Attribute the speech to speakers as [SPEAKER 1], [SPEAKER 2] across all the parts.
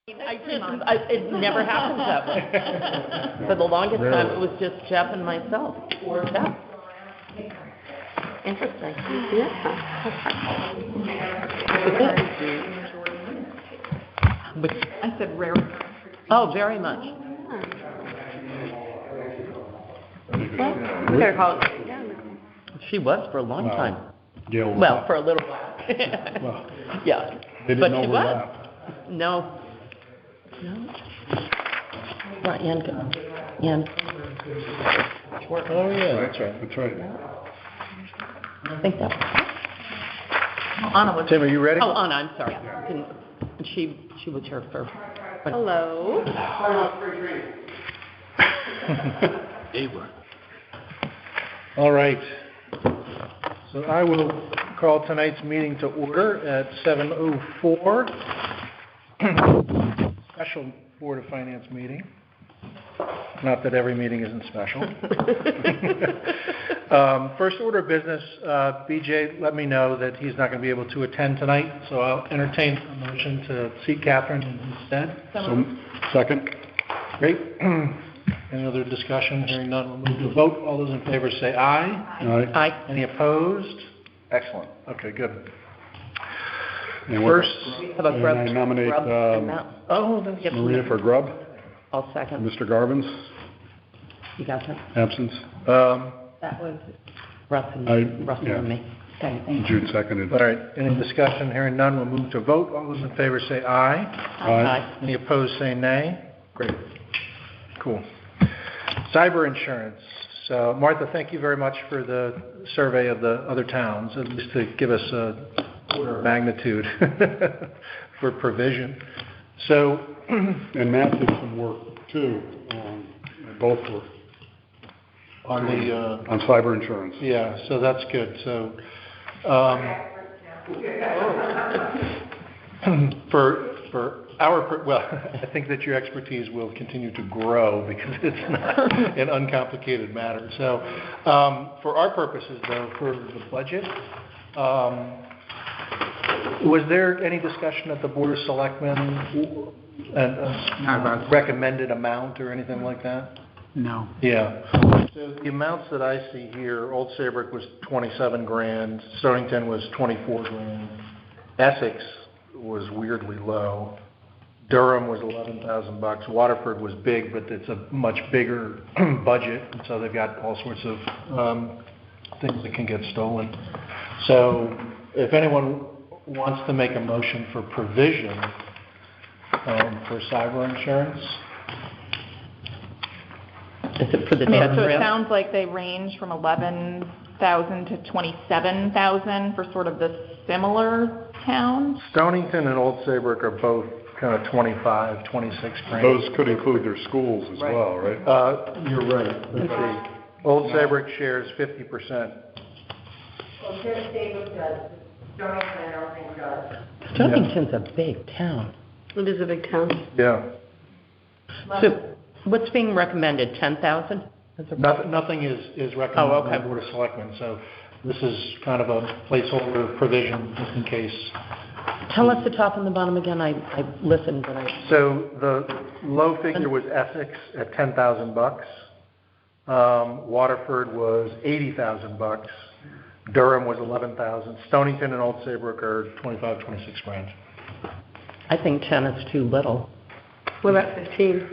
[SPEAKER 1] It never happens that way. For the longest time, it was just Jeff and myself. Or Jeff. Interesting. Yeah.
[SPEAKER 2] I said rare.
[SPEAKER 1] Oh, very much.
[SPEAKER 3] Well, we gotta call it.
[SPEAKER 1] She was for a long time.
[SPEAKER 4] Gail.
[SPEAKER 1] Well, for a little while.
[SPEAKER 4] Well,
[SPEAKER 1] Yeah.
[SPEAKER 4] they
[SPEAKER 1] But
[SPEAKER 4] didn't
[SPEAKER 1] she was.
[SPEAKER 4] overlap.
[SPEAKER 1] No. Well, Ann.
[SPEAKER 4] Oh, yeah, that's right. That's right.
[SPEAKER 1] I think that was.
[SPEAKER 2] Anna was.
[SPEAKER 5] Tim, are you ready?
[SPEAKER 1] Oh, Anna, I'm sorry. She was here for.
[SPEAKER 3] Hello.
[SPEAKER 4] They were.
[SPEAKER 5] All right. So I will call tonight's meeting to order at 7:04. Special Board of Finance meeting. Not that every meeting isn't special. First order of business, BJ let me know that he's not going to be able to attend tonight, so I'll entertain a motion to seat Catherine instead.
[SPEAKER 4] So, second.
[SPEAKER 5] Great. Any other discussion? Hearing none, we'll move to a vote. All those in favor say aye.
[SPEAKER 1] Aye.
[SPEAKER 5] Any opposed? Excellent. Okay, good.
[SPEAKER 4] And
[SPEAKER 5] First,
[SPEAKER 1] How about Grub?
[SPEAKER 4] I nominate
[SPEAKER 1] Grub and Matt?
[SPEAKER 5] that's
[SPEAKER 4] Maria for Grubb,
[SPEAKER 1] I'll second.
[SPEAKER 4] Mr. Garvin's
[SPEAKER 1] You got that?
[SPEAKER 4] absence.
[SPEAKER 1] That was Russell
[SPEAKER 4] yeah.
[SPEAKER 1] and me. Okay, thank you.
[SPEAKER 4] Jude seconded.
[SPEAKER 5] all right. Any discussion? Hearing none, we'll move to vote. All those in favor say aye.
[SPEAKER 4] Aye.
[SPEAKER 5] Any opposed say nay. Great. Cool. Cyber insurance. So, Martha, thank you very much for the survey of the other towns, at least to give us a order of magnitude for provision. So,
[SPEAKER 4] And Matt did some work too, both were
[SPEAKER 5] on the
[SPEAKER 4] on cyber insurance.
[SPEAKER 5] yeah, so that's good. So, for well, I think that your expertise will continue to grow because it's not an uncomplicated matter. So, for our purposes, though, for the budget, was there any discussion at the Board of Selectmen and recommended amount or anything like that?
[SPEAKER 6] No.
[SPEAKER 5] Yeah. So the amounts that I see here, Old Saybrook was 27 grand, Stonington was 24 grand, Essex was weirdly low, Durham was $11,000, Waterford was big, but it's a much bigger budget, and so they've got all sorts of things that can get stolen. So if anyone wants to make a motion for provision for cyber insurance.
[SPEAKER 1] Is it for the
[SPEAKER 2] So it
[SPEAKER 1] 10 grand?
[SPEAKER 2] sounds like they range from 11,000 to 27,000 for sort of the similar towns.
[SPEAKER 5] Stonington and Old Saybrook are both kind of 25, 26 grand.
[SPEAKER 4] Those could include their schools as well, right?
[SPEAKER 5] You're right. Let's see. Old Saybrook shares 50%.
[SPEAKER 7] Well, Saybrook does. Stonington, I don't think does.
[SPEAKER 1] Stonington's a big town.
[SPEAKER 3] It is a big town.
[SPEAKER 5] Yeah.
[SPEAKER 1] So what's being recommended, 10,000?
[SPEAKER 5] Nothing is recommended
[SPEAKER 1] Oh,
[SPEAKER 5] by
[SPEAKER 1] okay.
[SPEAKER 5] the Board of Selectmen, so this is kind of a placeholder provision just in case.
[SPEAKER 1] Tell us the top and the bottom again. I listened, but I...
[SPEAKER 5] So the low figure was Essex at $10,000. Waterford was $80,000. Durham was $11,000. Stonington and Old Saybrook are 25, 26 grand.
[SPEAKER 1] I think 10 is too little.
[SPEAKER 3] What about 15?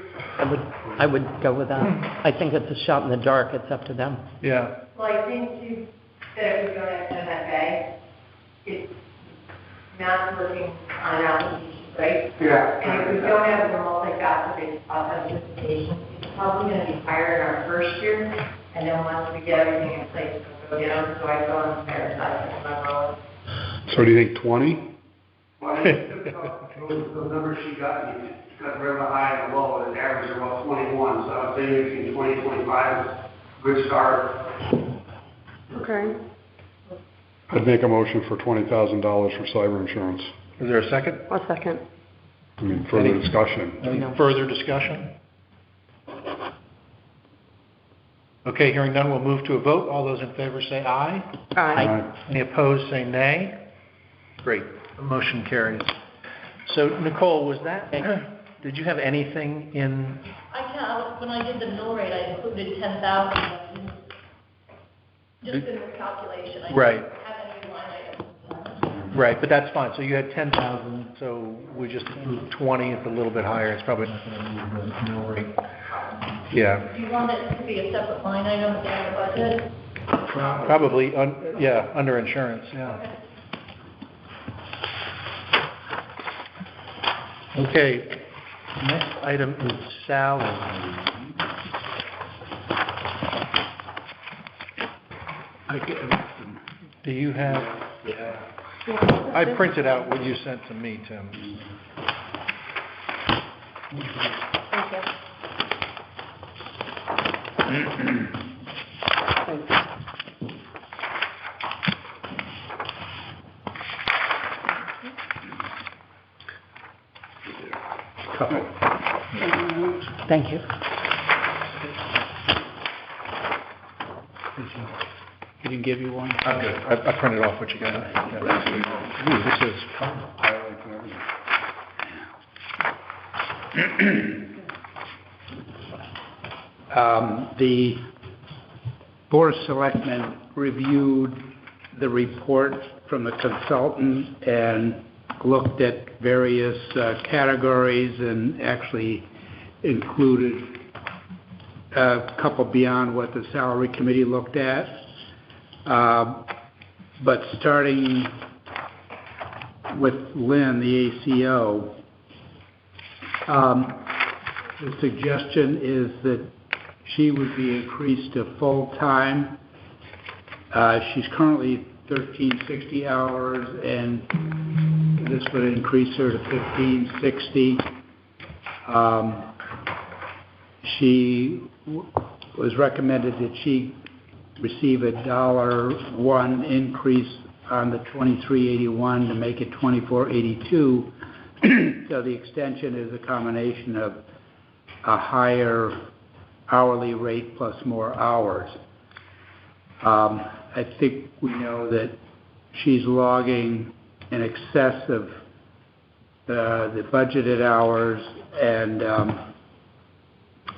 [SPEAKER 1] I would go with that. I think it's a shot in the dark. It's up to them.
[SPEAKER 5] Yeah.
[SPEAKER 7] Well, I think too, that if we don't have MFA, it's not looking on an application, right?
[SPEAKER 5] Yeah.
[SPEAKER 7] And if we don't have the multifaceted authentication, it's probably going to be higher in our first year, and then once we get everything in place, it'll go down, so I go on the higher side of my road.
[SPEAKER 4] So do you think 20?
[SPEAKER 8] Well, I think the numbers she got, you got very high and low, and average are about 21, so I would say between 20 and 25 is a good start.
[SPEAKER 3] Okay.
[SPEAKER 4] I'd make a motion for $20,000 for cyber insurance.
[SPEAKER 5] Is there a second?
[SPEAKER 3] I'll second.
[SPEAKER 4] I mean, further discussion.
[SPEAKER 5] Any further discussion? Okay, hearing none, we'll move to a vote. All those in favor say aye.
[SPEAKER 3] Aye.
[SPEAKER 5] Any opposed say nay. Great, the motion carries. So Nicole, was that did you have anything in,
[SPEAKER 7] When I did the mill rate, I included 10,000, just in the calculation. I
[SPEAKER 5] Right.
[SPEAKER 7] didn't have any line items.
[SPEAKER 5] right, but that's fine, so you had 10,000, so we just moved 20, it's a little bit higher, it's probably not going to move the mill rate. Yeah,
[SPEAKER 7] Do you want it to be a separate line item in the budget?
[SPEAKER 5] probably, under insurance, yeah. Okay, next item is salary. Do you have? Yeah. I printed out what you sent to me, Tim.
[SPEAKER 2] Thank you.
[SPEAKER 1] Thank you.
[SPEAKER 6] He didn't give you one?
[SPEAKER 5] I'm good. I printed off what you got.
[SPEAKER 4] Ooh, this is highlights and everything.
[SPEAKER 6] The Board of Selectmen reviewed the report from the consultant and looked at various categories and actually included a couple beyond what the salary committee looked at. But starting with Lynn, the ACO, the suggestion is that she would be increased to full-time. She's currently 1360 hours, and this would increase her to 1560. She was recommended that she receive a $1 increase on the 2381 to make it 2482. So the extension is a combination of a higher hourly rate plus more hours. I think we know that she's logging in excess of the budgeted hours, and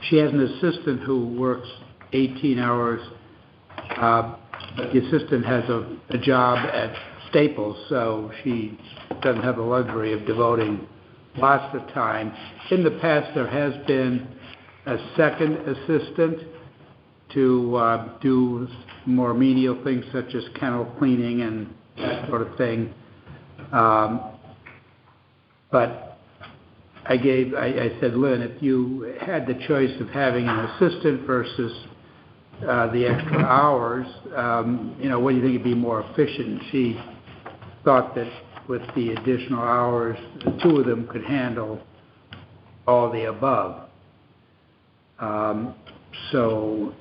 [SPEAKER 6] she has an assistant who works 18 hours, but the assistant has a job at Staples, so she doesn't have the luxury of devoting lots of time. In the past, there has been a second assistant to do more menial things such as kennel cleaning and that sort of thing. But I said, Lynn, if you had the choice of having an assistant versus the extra hours, what do you think would be more efficient? She thought that with the additional hours, the two of them could handle all the above. So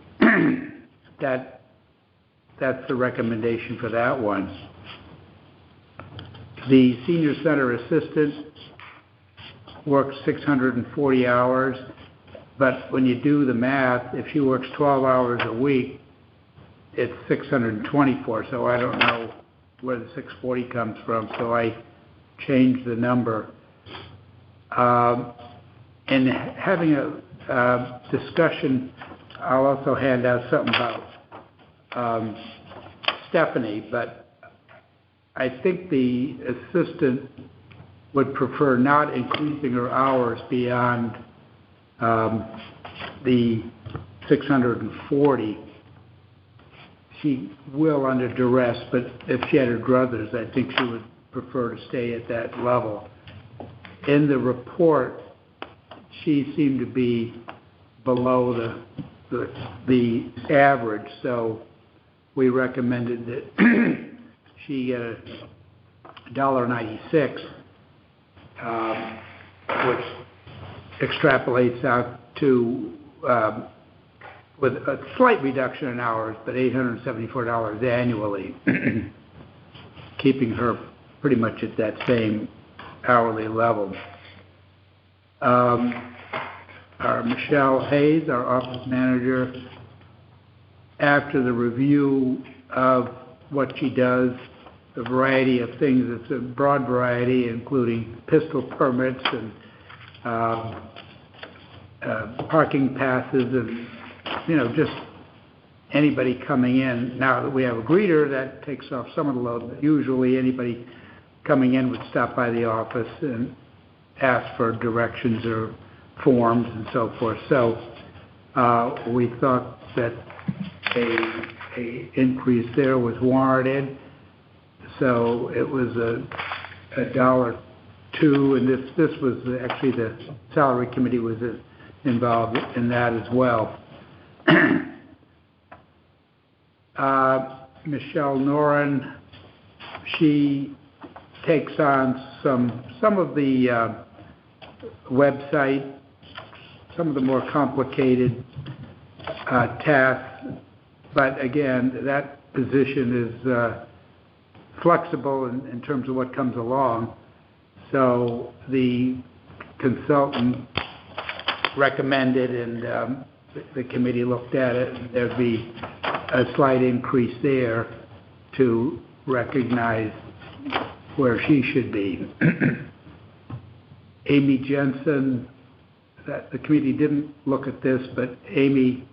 [SPEAKER 6] that's the recommendation for that one. The senior center assistant works 640 hours, but when you do the math, if she works 12 hours a week, it's 624, so I don't know where the 640 comes from, so I changed the number. And having a discussion, I'll also hand out something about Stephanie, but I think the assistant would prefer not increasing her hours beyond the 640. She will under duress, but if she had her druthers, I think she would prefer to stay at that level. In the report, she seemed to be below the average, so we recommended that she get a $1.96, which extrapolates out to, with a slight reduction in hours, but $874 annually, keeping her pretty much at that same hourly level. Our Michelle Hayes, our office manager, after the review of what she does, the variety of things, it's a broad variety, including pistol permits and parking passes and, just anybody coming in. Now that we have a greeter, that takes off some of the load, but usually anybody coming in would stop by the office and ask for directions or forms and so forth. So we thought that a increase there was warranted. So it was $1.02, and this was actually the salary committee was involved in that as well. Michelle Noren, she takes on some of the website, some of the more complicated tasks, but again, that position is flexible in terms of what comes along. So the consultant recommended, and the committee looked at it, and there'd be a slight increase there to recognize where she should be. Amy Jensen, the committee didn't look at this, but Amy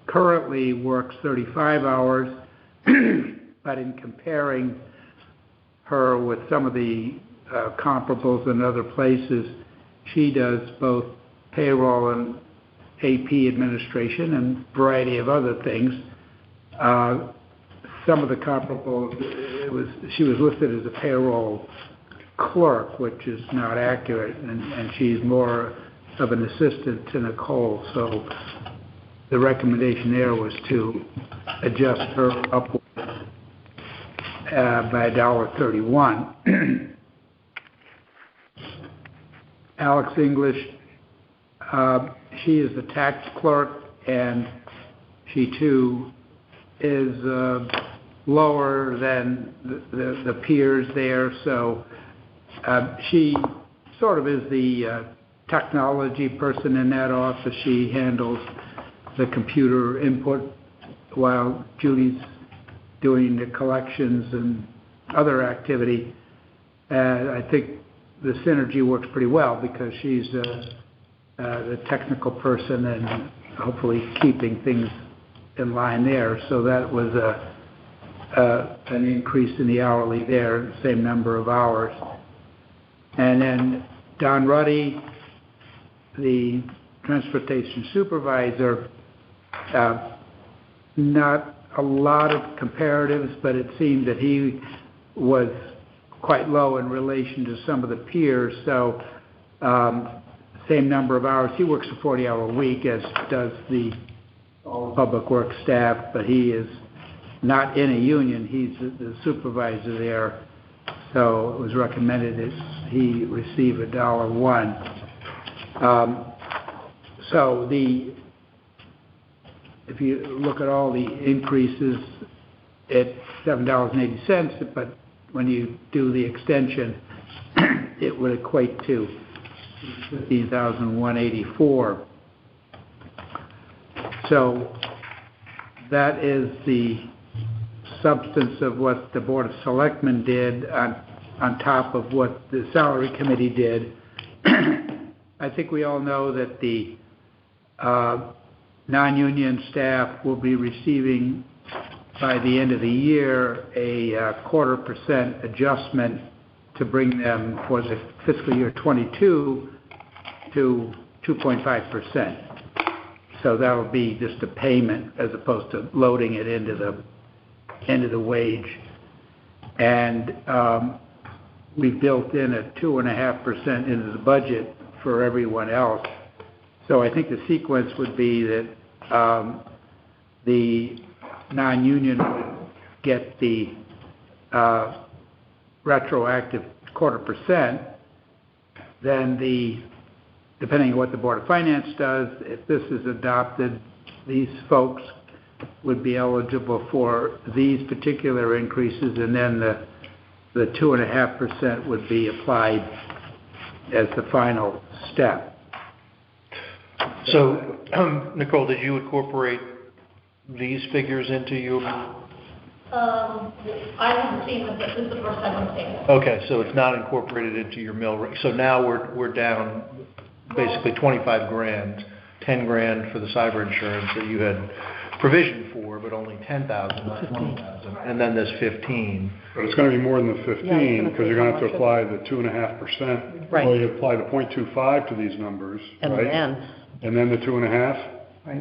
[SPEAKER 6] currently works 35 hours, but in comparing her with some of the comparables in other places, she does both payroll and AP administration and a variety of other things. Some of the comparables, she was listed as a payroll clerk, which is not accurate, and she's more of an assistant to Nicole. So the recommendation there was to adjust her upward by $1.31. Alex English, she is the tax clerk, and she too is lower than the peers there. So she sort of is the technology person in that office. She handles the computer input while Julie's doing the collections and other activity. I think the synergy works pretty well because she's the technical person and hopefully keeping things in line there. So that was an increase in the hourly there, same number of hours. And then Don Ruddy, the transportation supervisor, not a lot of comparatives, but it seemed that he was quite low in relation to some of the peers. So same number of hours. He works a 40-hour week, as does all the public works staff, but he is not in a union. He's the supervisor there. So it was recommended that he receive $1.01. So if you look at all the increases, it's $7.80, but when you do the extension, it would equate to $15,184. So that is the substance of what the Board of Selectmen did on top of what the Salary Committee did. I think we all know that the non-union staff will be receiving by the end of the year a 0.25% adjustment to bring them for the fiscal year 22 to 2.5%. So that will be just a payment as opposed to loading it into the wage. And we've built in a 2.5% into the budget for everyone else. So I think the sequence would be that the non-union would get the retroactive 0.25%. Then depending on what the Board of Finance does, if this is adopted, these folks would be eligible for these particular increases, and then the 2.5% would be applied as the final step.
[SPEAKER 5] So, Nicole, did you incorporate these figures into your
[SPEAKER 7] I haven't seen it, this is the first time I'm seeing it.
[SPEAKER 5] Okay, so it's not incorporated into your mill rate. So now we're down basically 25 grand, 10 grand for the cyber insurance that you had provisioned for, but only 10,000, not 20,000. And then there's 15.
[SPEAKER 4] But it's gonna be more than the
[SPEAKER 1] Yeah, I was
[SPEAKER 4] 15,
[SPEAKER 1] gonna
[SPEAKER 4] because
[SPEAKER 1] say
[SPEAKER 4] you're gonna
[SPEAKER 1] how
[SPEAKER 4] have to
[SPEAKER 1] much
[SPEAKER 4] apply the 2.5%.
[SPEAKER 1] Right.
[SPEAKER 4] Well, you apply the 0.25 to these numbers,
[SPEAKER 1] And
[SPEAKER 4] right? And then the 2.5?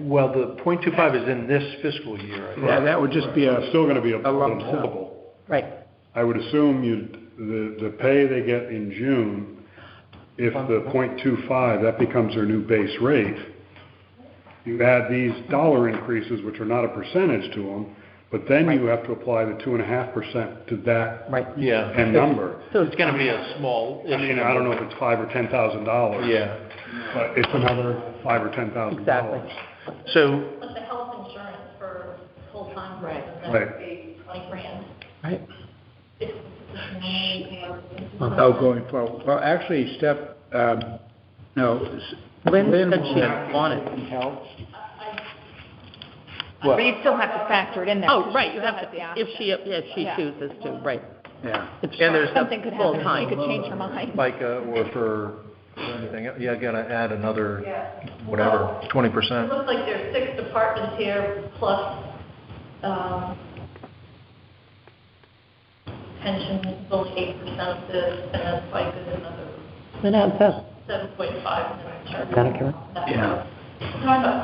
[SPEAKER 5] Well, the 0.25 is in this fiscal year, I think.
[SPEAKER 6] Yeah, that would just be
[SPEAKER 4] It's still gonna be a
[SPEAKER 6] lump sum.
[SPEAKER 4] multiple.
[SPEAKER 1] Right.
[SPEAKER 4] I would assume the pay they get in June, if the 0.25, that becomes their new base rate. You add these dollar increases, which are not a percentage to them, but then you have to apply the 2.5% to that
[SPEAKER 1] Right.
[SPEAKER 5] Yeah.
[SPEAKER 4] end number.
[SPEAKER 1] So
[SPEAKER 5] It's gonna be a small.
[SPEAKER 4] I mean, I don't know if it's $5,000 or $10,000.
[SPEAKER 5] Yeah.
[SPEAKER 4] But it's another $5,000 or $10,000.
[SPEAKER 1] Exactly.
[SPEAKER 5] So,
[SPEAKER 7] But the health insurance for full-time,
[SPEAKER 1] Right.
[SPEAKER 7] that pay 20 grand.
[SPEAKER 1] Right.
[SPEAKER 6] Oh, going forward. Well, actually,
[SPEAKER 1] Lynn said
[SPEAKER 6] will
[SPEAKER 1] she
[SPEAKER 6] have
[SPEAKER 1] wanted.
[SPEAKER 6] help.
[SPEAKER 2] But you still have to factor it in there.
[SPEAKER 1] Oh,
[SPEAKER 2] 'cause
[SPEAKER 1] right,
[SPEAKER 2] she
[SPEAKER 1] you
[SPEAKER 2] still
[SPEAKER 1] have
[SPEAKER 2] has the
[SPEAKER 1] to,
[SPEAKER 2] option.
[SPEAKER 1] if she
[SPEAKER 2] Yeah.
[SPEAKER 1] chooses to, right.
[SPEAKER 6] Yeah.
[SPEAKER 1] If
[SPEAKER 5] And there's
[SPEAKER 2] Something could happen, she
[SPEAKER 1] full-time.
[SPEAKER 2] could change her mind.
[SPEAKER 5] FICA or for anything, yeah, gotta add another,
[SPEAKER 7] Yeah.
[SPEAKER 5] whatever,
[SPEAKER 7] Well, It
[SPEAKER 5] 20%.
[SPEAKER 7] looks like there's 6 departments here, plus, pension is only 8% of this, and then FICA is another
[SPEAKER 1] It adds up.
[SPEAKER 7] 7.5, and then insurance.
[SPEAKER 1] Medicare.
[SPEAKER 6] Yeah.
[SPEAKER 7] We're talking about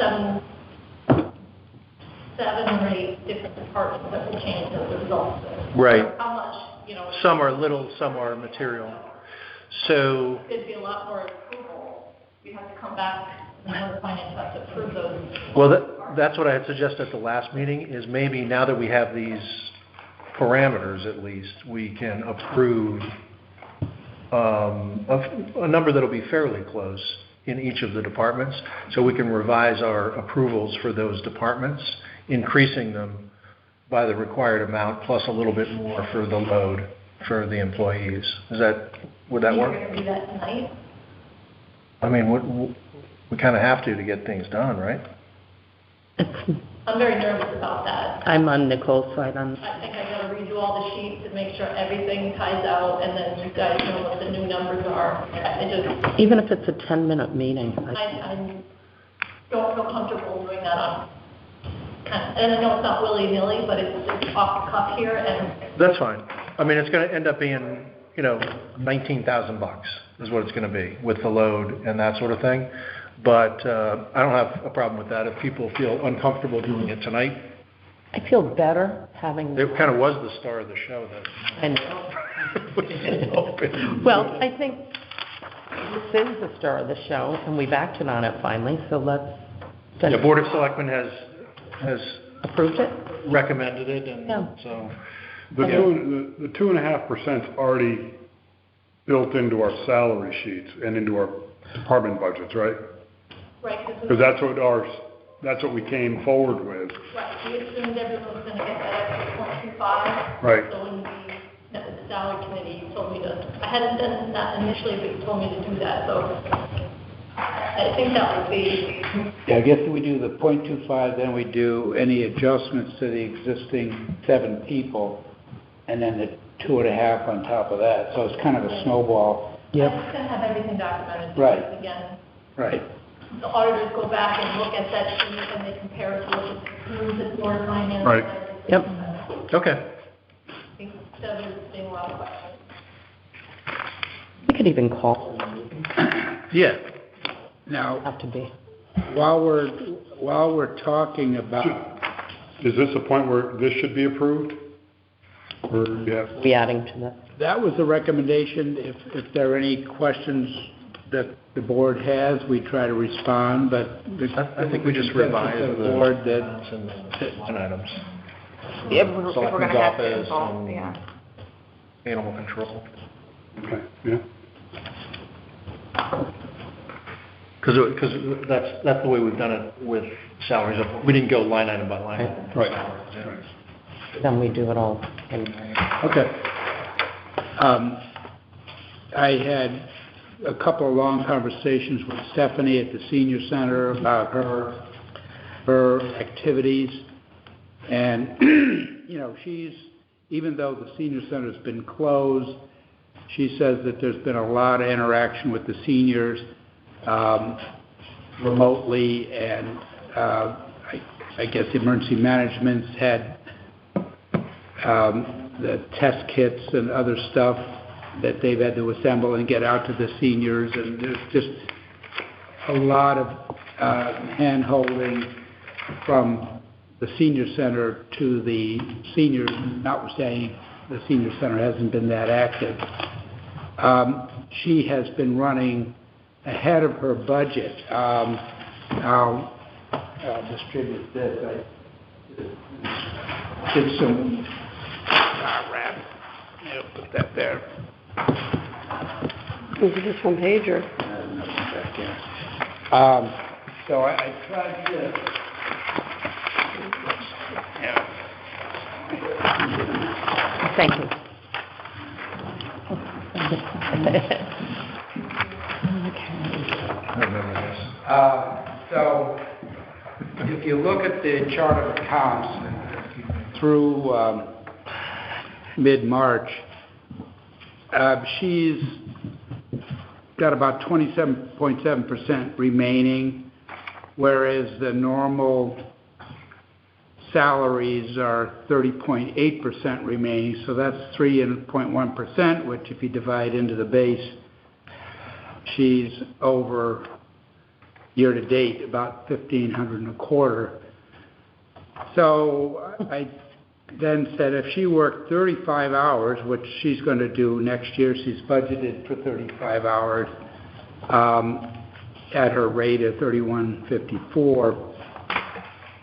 [SPEAKER 7] seven or 8 different departments that will change as a result of this.
[SPEAKER 5] Right.
[SPEAKER 7] How much, you know,
[SPEAKER 5] Some are little, some are material. So,
[SPEAKER 7] there'd be a lot more approval. We have to come back, and the Board of Finance has to approve those.
[SPEAKER 5] well, that's what I had suggested at the last meeting, is maybe now that we have these parameters at least, we can approve a number that'll be fairly close in each of the departments, so we can revise our approvals for those departments, increasing them by the required amount plus a little bit more for the load for the employees. Would that work?
[SPEAKER 7] You're going to do that tonight?
[SPEAKER 5] I mean, we kind of have to get things done, right?
[SPEAKER 7] I'm very nervous about that.
[SPEAKER 1] I'm on Nicole's side on,
[SPEAKER 7] I think I gotta redo all the sheets and make sure everything ties out, and then you guys know what the new numbers are.
[SPEAKER 1] even if it's a 10-minute meeting.
[SPEAKER 7] I don't feel comfortable doing that on, and I know it's not willy-nilly, but it's off the cuff here, and
[SPEAKER 5] That's fine. I mean, it's going to end up being, $19,000 is what it's going to be with the load and that sort of thing. But I don't have a problem with that. If people feel uncomfortable doing it tonight,
[SPEAKER 1] I feel better having.
[SPEAKER 5] it kind of was the star of the show
[SPEAKER 1] I know.
[SPEAKER 5] that.
[SPEAKER 1] Well, I think this is the star of the show, and we've acted on it finally, so let's.
[SPEAKER 5] The Board of Selectmen has
[SPEAKER 1] Approved it?
[SPEAKER 5] recommended it, and
[SPEAKER 1] Yeah.
[SPEAKER 5] so.
[SPEAKER 4] The 2.5% is already built into our salary sheets and into our department budgets, right?
[SPEAKER 7] right,
[SPEAKER 4] Because that's what we came forward with.
[SPEAKER 7] right, we assumed everyone was gonna get that extra 0.25.
[SPEAKER 4] Right.
[SPEAKER 7] So when we met with the salary committee, you told me to, I hadn't done that initially, but you told me to do that, so I think that would be,
[SPEAKER 6] Yeah, I guess we do the 0.25, then we do any adjustments to the existing 7 people, and then the 2.5 on top of that. So it's kind of a snowball.
[SPEAKER 7] I'm just gonna have everything documented.
[SPEAKER 6] Right.
[SPEAKER 7] Because again,
[SPEAKER 6] Right.
[SPEAKER 7] the auditors go back and look at that sheet and they compare it to what was approved at Board of Finance.
[SPEAKER 4] Right.
[SPEAKER 1] Yep.
[SPEAKER 5] Okay.
[SPEAKER 7] I think that is being a lot of questions.
[SPEAKER 1] We could even call,
[SPEAKER 5] Yeah.
[SPEAKER 6] Now,
[SPEAKER 1] have to be.
[SPEAKER 6] while we're talking about,
[SPEAKER 4] Is this a point where this should be approved? Or, yeah,
[SPEAKER 1] Be adding to that.
[SPEAKER 6] that was the recommendation. If there are any questions that the board has, we try to respond, but
[SPEAKER 5] I think we just revise
[SPEAKER 6] the
[SPEAKER 5] the
[SPEAKER 6] board that
[SPEAKER 5] line items.
[SPEAKER 2] If we're
[SPEAKER 5] Selectmen's
[SPEAKER 2] gonna have to
[SPEAKER 5] office
[SPEAKER 2] involve,
[SPEAKER 5] and
[SPEAKER 2] yeah.
[SPEAKER 5] Animal control.
[SPEAKER 4] okay, yeah.
[SPEAKER 5] Because that's the way we've done it with salaries. We didn't go line item by line item.
[SPEAKER 4] Right.
[SPEAKER 5] Yeah.
[SPEAKER 1] Then we do it all.
[SPEAKER 6] Okay. I had a couple of long conversations with Stephanie at the senior center about her activities, and even though the senior center's been closed, she says that there's been a lot of interaction with the seniors, remotely, and, I guess emergency management's had, the test kits and other stuff that they've had to assemble and get out to the seniors, and there's just a lot of hand-holding from the senior center to the seniors, notwithstanding the senior center hasn't been that active. She has been running ahead of her budget. I'll distribute this. I did some wrap. I'll put that there.
[SPEAKER 3] Is it just one page or?
[SPEAKER 6] So I tried to,
[SPEAKER 1] Thank you.
[SPEAKER 6] so if you look at the chart of accounts through mid-March, she's got about 27.7% remaining, whereas the normal salaries are 30.8% remaining, so that's 3.1%, which if you divide into the base, she's over year-to-date about $1,500 a quarter. So I then said if she worked 35 hours, which she's going to do next year, she's budgeted for 35 hours at her rate of $31.54,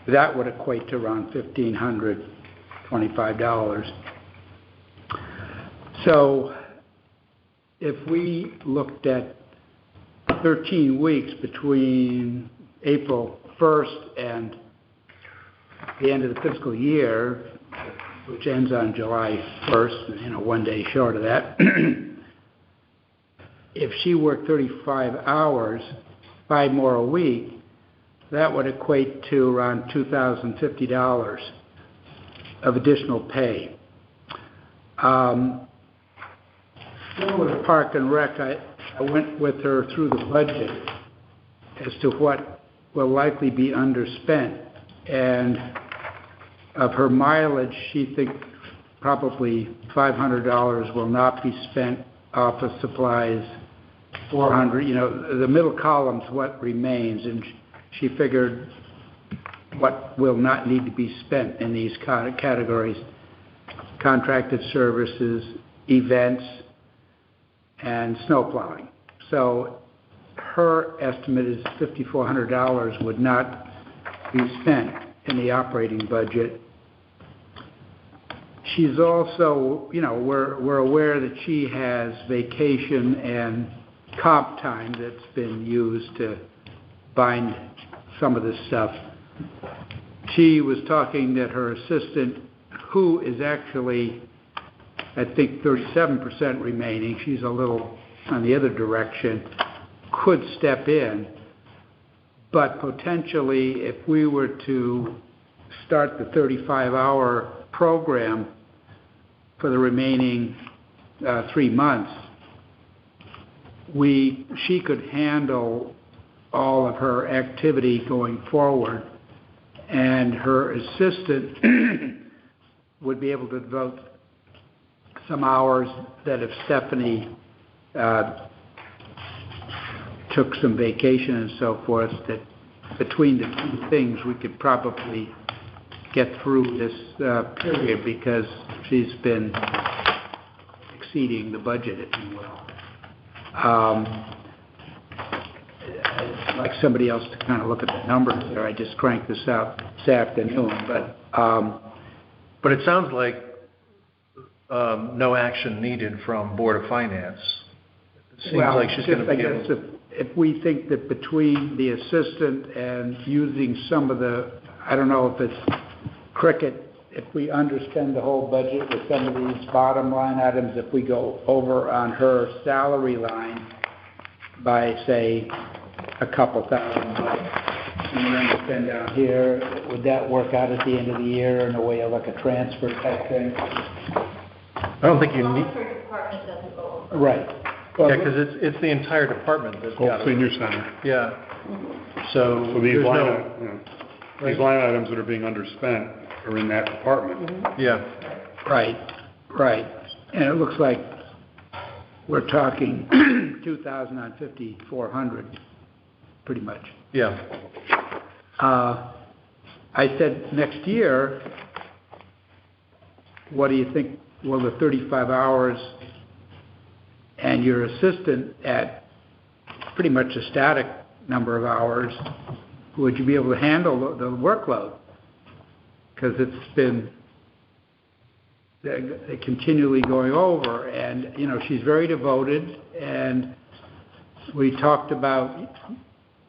[SPEAKER 6] that would equate to around $1,525. So if we looked at 13 weeks between April 1st and the end of the fiscal year, which ends on July 1st, one day short of that, if she worked 35 hours, 5 more a week, that would equate to around $2,050 of additional pay. Similar to Park and Rec, I went with her through the budget as to what will likely be underspent. And of her mileage, she thinks probably $500 will not be spent, office supplies, $400, the middle column's what remains, and she figured what will not need to be spent in these categories: contracted services, events, and snow plowing. So her estimate is $5,400 would not be spent in the operating budget. She's also, we're aware that she has vacation and comp time that's been used to bind some of this stuff. She was talking that her assistant, who is actually, I think, 37% remaining, she's a little on the other direction, could step in. But potentially, if we were to start the 35-hour program for the remaining 3 months, she could handle all of her activity going forward, and her assistant would be able to devote some hours that if Stephanie took some vacation and so forth, that between the two things we could probably get through this period, because she's been exceeding the budget, if you will. I'd like somebody else to kind of look at the numbers there. I just cranked this out this afternoon, but
[SPEAKER 5] it sounds like no action needed from Board of Finance. It seems like she's going to be able to...
[SPEAKER 6] If we think that between the assistant and using some of the, I don't know if it's cricket, if we understand the whole budget with some of these bottom line items, if we go over on her salary line by, say, a couple $1,000, and we're gonna spend down here, would that work out at the end of the year in a way of like a transfer type thing?
[SPEAKER 5] I don't think you need,
[SPEAKER 7] Voluntary department doesn't go over.
[SPEAKER 6] Right.
[SPEAKER 5] yeah, because it's the entire department that's
[SPEAKER 4] Whole
[SPEAKER 5] got it.
[SPEAKER 4] senior center.
[SPEAKER 5] Yeah. So
[SPEAKER 4] So these
[SPEAKER 5] there's
[SPEAKER 4] line,
[SPEAKER 5] no,
[SPEAKER 4] these line items that are being underspent are in that department.
[SPEAKER 5] yeah,
[SPEAKER 6] Right, right. And it looks like we're talking 2,000 on 5,400, pretty much.
[SPEAKER 5] yeah.
[SPEAKER 6] I said, next year, what do you think, well, the 35 hours and your assistant at pretty much a static number of hours, would you be able to handle the workload? Because it's been continually going over, and, you know, she's very devoted, and we talked about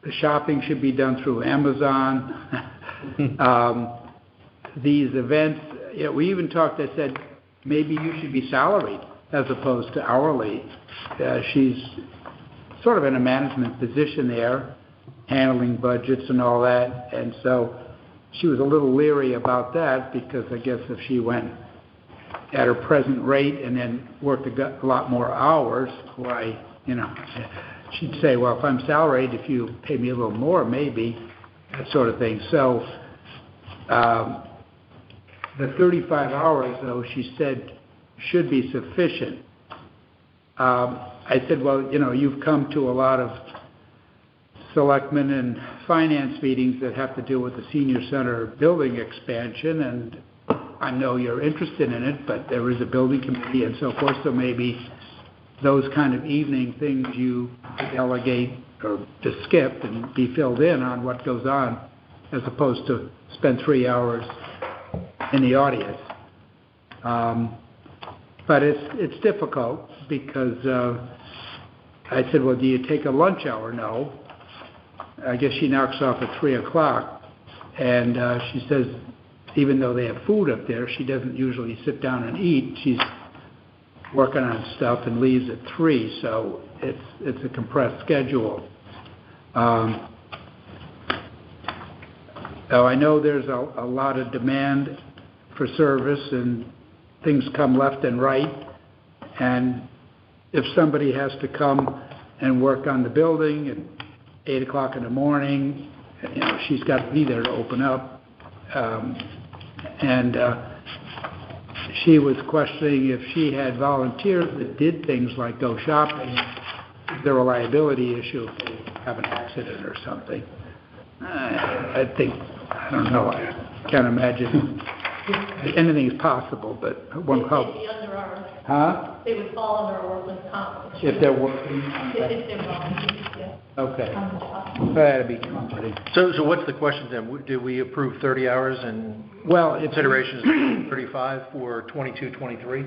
[SPEAKER 6] the shopping should be done through Amazon. These events, you know, we even talked, I said, maybe you should be salaried as opposed to hourly. She's sort of in a management position there, handling budgets and all that, and so she was a little leery about that, because I guess if she went at her present rate and then worked a lot more hours, why, you know, she'd say, well, if I'm salaried, if you pay me a little more, maybe, that sort of thing. So the 35 hours, though, she said, should be sufficient. I said, well, you know, you've come to a lot of selectmen and finance meetings that have to do with the senior center building expansion, and I know you're interested in it, but there is a building committee and so forth, so maybe those kind of evening things you delegate or just skip and be filled in on what goes on, as opposed to spend 3 hours in the audience. But it's difficult, because I said, well, do you take a lunch hour? No. I guess she knocks off at 3 o'clock, and she says, even though they have food up there, she doesn't usually sit down and eat. She's working on stuff and leaves at 3, so it's a compressed schedule. So I know there's a lot of demand for service, and things come left and right, and if somebody has to come and work on the building at 8 o'clock in the morning, you know, she's got to be there to open up. And she was questioning if she had volunteers that did things like go shopping, is there a liability issue if they have an accident or something? I think, I don't know, I can't imagine anything is possible, but one help.
[SPEAKER 7] They'd be under our,
[SPEAKER 6] Huh?
[SPEAKER 7] they would fall under our workman's comp.
[SPEAKER 6] If they're working?
[SPEAKER 7] If they're volunteers, yeah.
[SPEAKER 6] Okay.
[SPEAKER 7] On the job.
[SPEAKER 6] That'd be comforting.
[SPEAKER 5] So what's the question then? Did we approve 30 hours and
[SPEAKER 6] Well, it's,
[SPEAKER 5] consideration is 35 for 22, 23?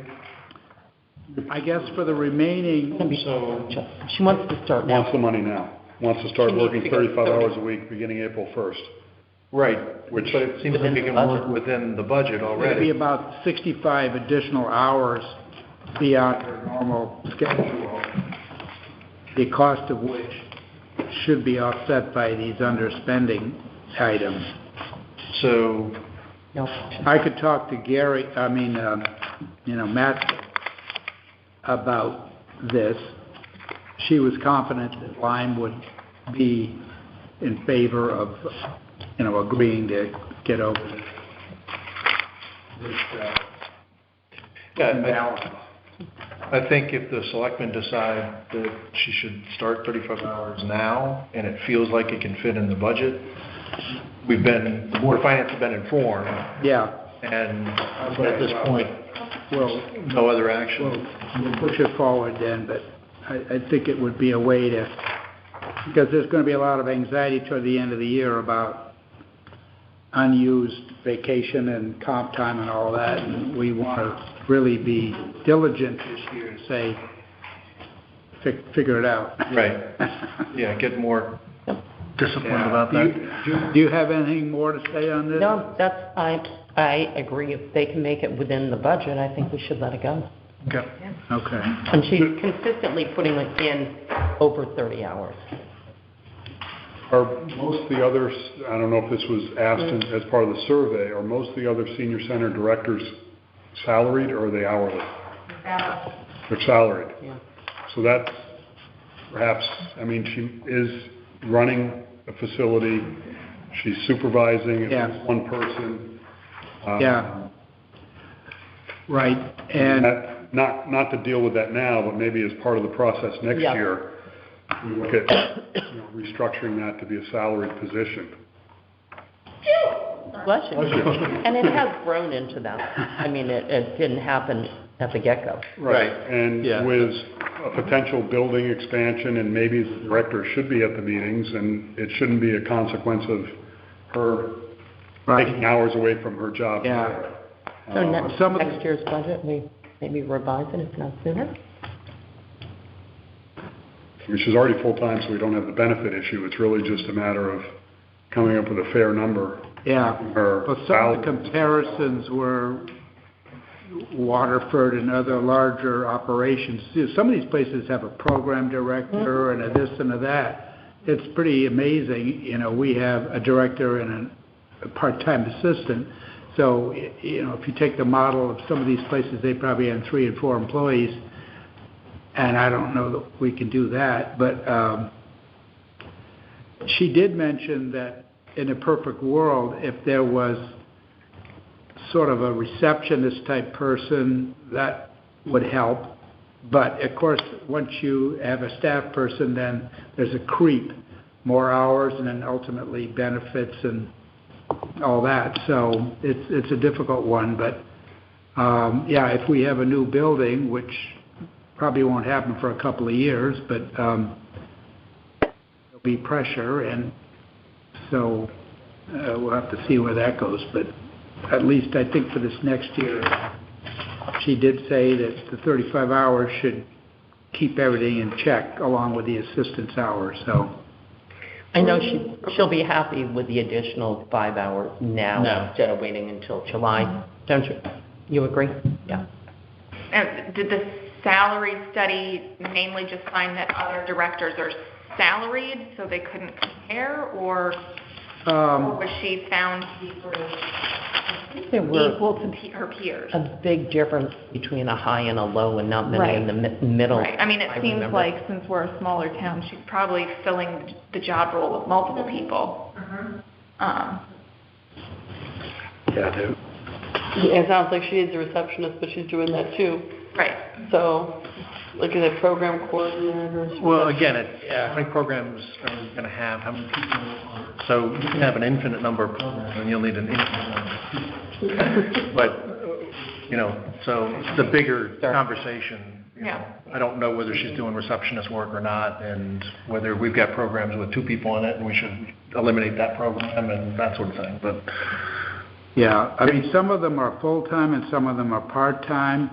[SPEAKER 6] I guess for the remaining,
[SPEAKER 5] So,
[SPEAKER 1] She wants to start now.
[SPEAKER 4] Wants the money now. Wants to start
[SPEAKER 1] She needs
[SPEAKER 4] working
[SPEAKER 1] to go
[SPEAKER 4] 35
[SPEAKER 1] 30.
[SPEAKER 4] hours a week beginning April 1st.
[SPEAKER 5] right,
[SPEAKER 4] Which-
[SPEAKER 5] but it seems like
[SPEAKER 1] Within
[SPEAKER 5] we
[SPEAKER 1] the
[SPEAKER 5] can
[SPEAKER 1] budget.
[SPEAKER 5] work within the budget
[SPEAKER 6] it'd be
[SPEAKER 5] already.
[SPEAKER 6] about 65 additional hours beyond her normal schedule, the cost of which should be offset by these underspending items.
[SPEAKER 5] So,
[SPEAKER 1] No.
[SPEAKER 6] I could talk to Gary, Matt, about this. She was confident that Lyme would be in favor of, agreeing to get over this imbalance.
[SPEAKER 5] I think if the selectmen decide that she should start 35 hours now, and it feels like it can fit in the budget, the Board of Finance have been informed,
[SPEAKER 6] Yeah,
[SPEAKER 5] and at this point,
[SPEAKER 6] well,
[SPEAKER 5] no other action.
[SPEAKER 6] we'll push it forward then, but I think it would be a way to, because there's going to be a lot of anxiety toward the end of the year about unused vacation and comp time and all that, and we want to really be diligent this year and say, figure it out.
[SPEAKER 5] Right. Yeah, get more disciplined about
[SPEAKER 6] Do
[SPEAKER 5] that.
[SPEAKER 6] do you have anything more to say on this?
[SPEAKER 1] No, I agree. If they can make it within the budget, I think we should let it go.
[SPEAKER 5] Okay.
[SPEAKER 6] Okay.
[SPEAKER 1] And she's consistently putting it in over 30 hours.
[SPEAKER 4] Are most of the others, I don't know if this was asked as part of the survey, are most of the other senior center directors salaried or are they hourly? They're salaried.
[SPEAKER 1] Yeah.
[SPEAKER 4] So that's perhaps, I mean, she is running a facility, she's supervising
[SPEAKER 6] Yeah.
[SPEAKER 4] at least one person.
[SPEAKER 6] Yeah. Right, and,
[SPEAKER 4] Not to deal with that now, but maybe as part of the process next
[SPEAKER 1] Yeah.
[SPEAKER 4] year, we look at, restructuring that to be a salaried position.
[SPEAKER 1] Bless you. And it has grown into that. I mean, it didn't happen at the get-go.
[SPEAKER 5] Right.
[SPEAKER 4] And
[SPEAKER 5] Yeah.
[SPEAKER 4] with a potential building expansion, and maybe the director should be at the meetings, and it shouldn't be a consequence of her taking hours away from her job.
[SPEAKER 6] Yeah.
[SPEAKER 1] So
[SPEAKER 6] Some of the-
[SPEAKER 1] next year's budget, we maybe revise it if not sooner?
[SPEAKER 4] I mean, she's already full-time, so we don't have the benefit issue. It's really just a matter of coming up with a fair number.
[SPEAKER 6] yeah.
[SPEAKER 4] Her
[SPEAKER 6] Well, some of
[SPEAKER 4] salary.
[SPEAKER 6] the comparisons were Waterford and other larger operations. Some of these places have a program director and a this and a that. It's pretty amazing, we have a director and a part-time assistant. So, if you take the model of some of these places, they probably have 3 and 4 employees. And I don't know that we can do that, but she did mention that in a perfect world, if there was sort of a receptionist type person, that would help. But of course, once you have a staff person, then there's a creep, more hours, and then ultimately benefits and all that. So it's a difficult one, but yeah, if we have a new building, which probably won't happen for a couple of years, but there'll be pressure, and so we'll have to see where that goes. But at least I think for this next year, she did say that the 35 hours should keep everything in check along with the assistant's hours, so.
[SPEAKER 1] I know she'll be happy with the additional 5 hours now
[SPEAKER 5] No.
[SPEAKER 1] instead of waiting until July. Don't you? You agree? Yeah.
[SPEAKER 2] And did the salary study mainly just find that other directors are salaried, so they couldn't compare, or was she found to be sort of
[SPEAKER 1] There were
[SPEAKER 2] equal to her peers?
[SPEAKER 1] a big difference between a high and a low, and not many in the middle.
[SPEAKER 2] Right, I mean, it seems
[SPEAKER 1] remember.
[SPEAKER 2] like since we're a smaller town, she's probably filling the job role with multiple people.
[SPEAKER 6] Yeah,
[SPEAKER 3] It sounds like she needs a receptionist, but she's doing that too.
[SPEAKER 2] Right.
[SPEAKER 3] So, looking at program coordinators.
[SPEAKER 5] Well, again, it's, how many programs are we going to have? How many people? So you can have an infinite number of programs, and you'll need an infinite number of people. But, so it's a bigger conversation.
[SPEAKER 2] Yeah.
[SPEAKER 5] I don't know whether she's doing receptionist work or not, and whether we've got programs with 2 people in it, and we should eliminate that program and that sort of thing, but.
[SPEAKER 6] yeah, I mean, some of them are full-time and some of them are part-time.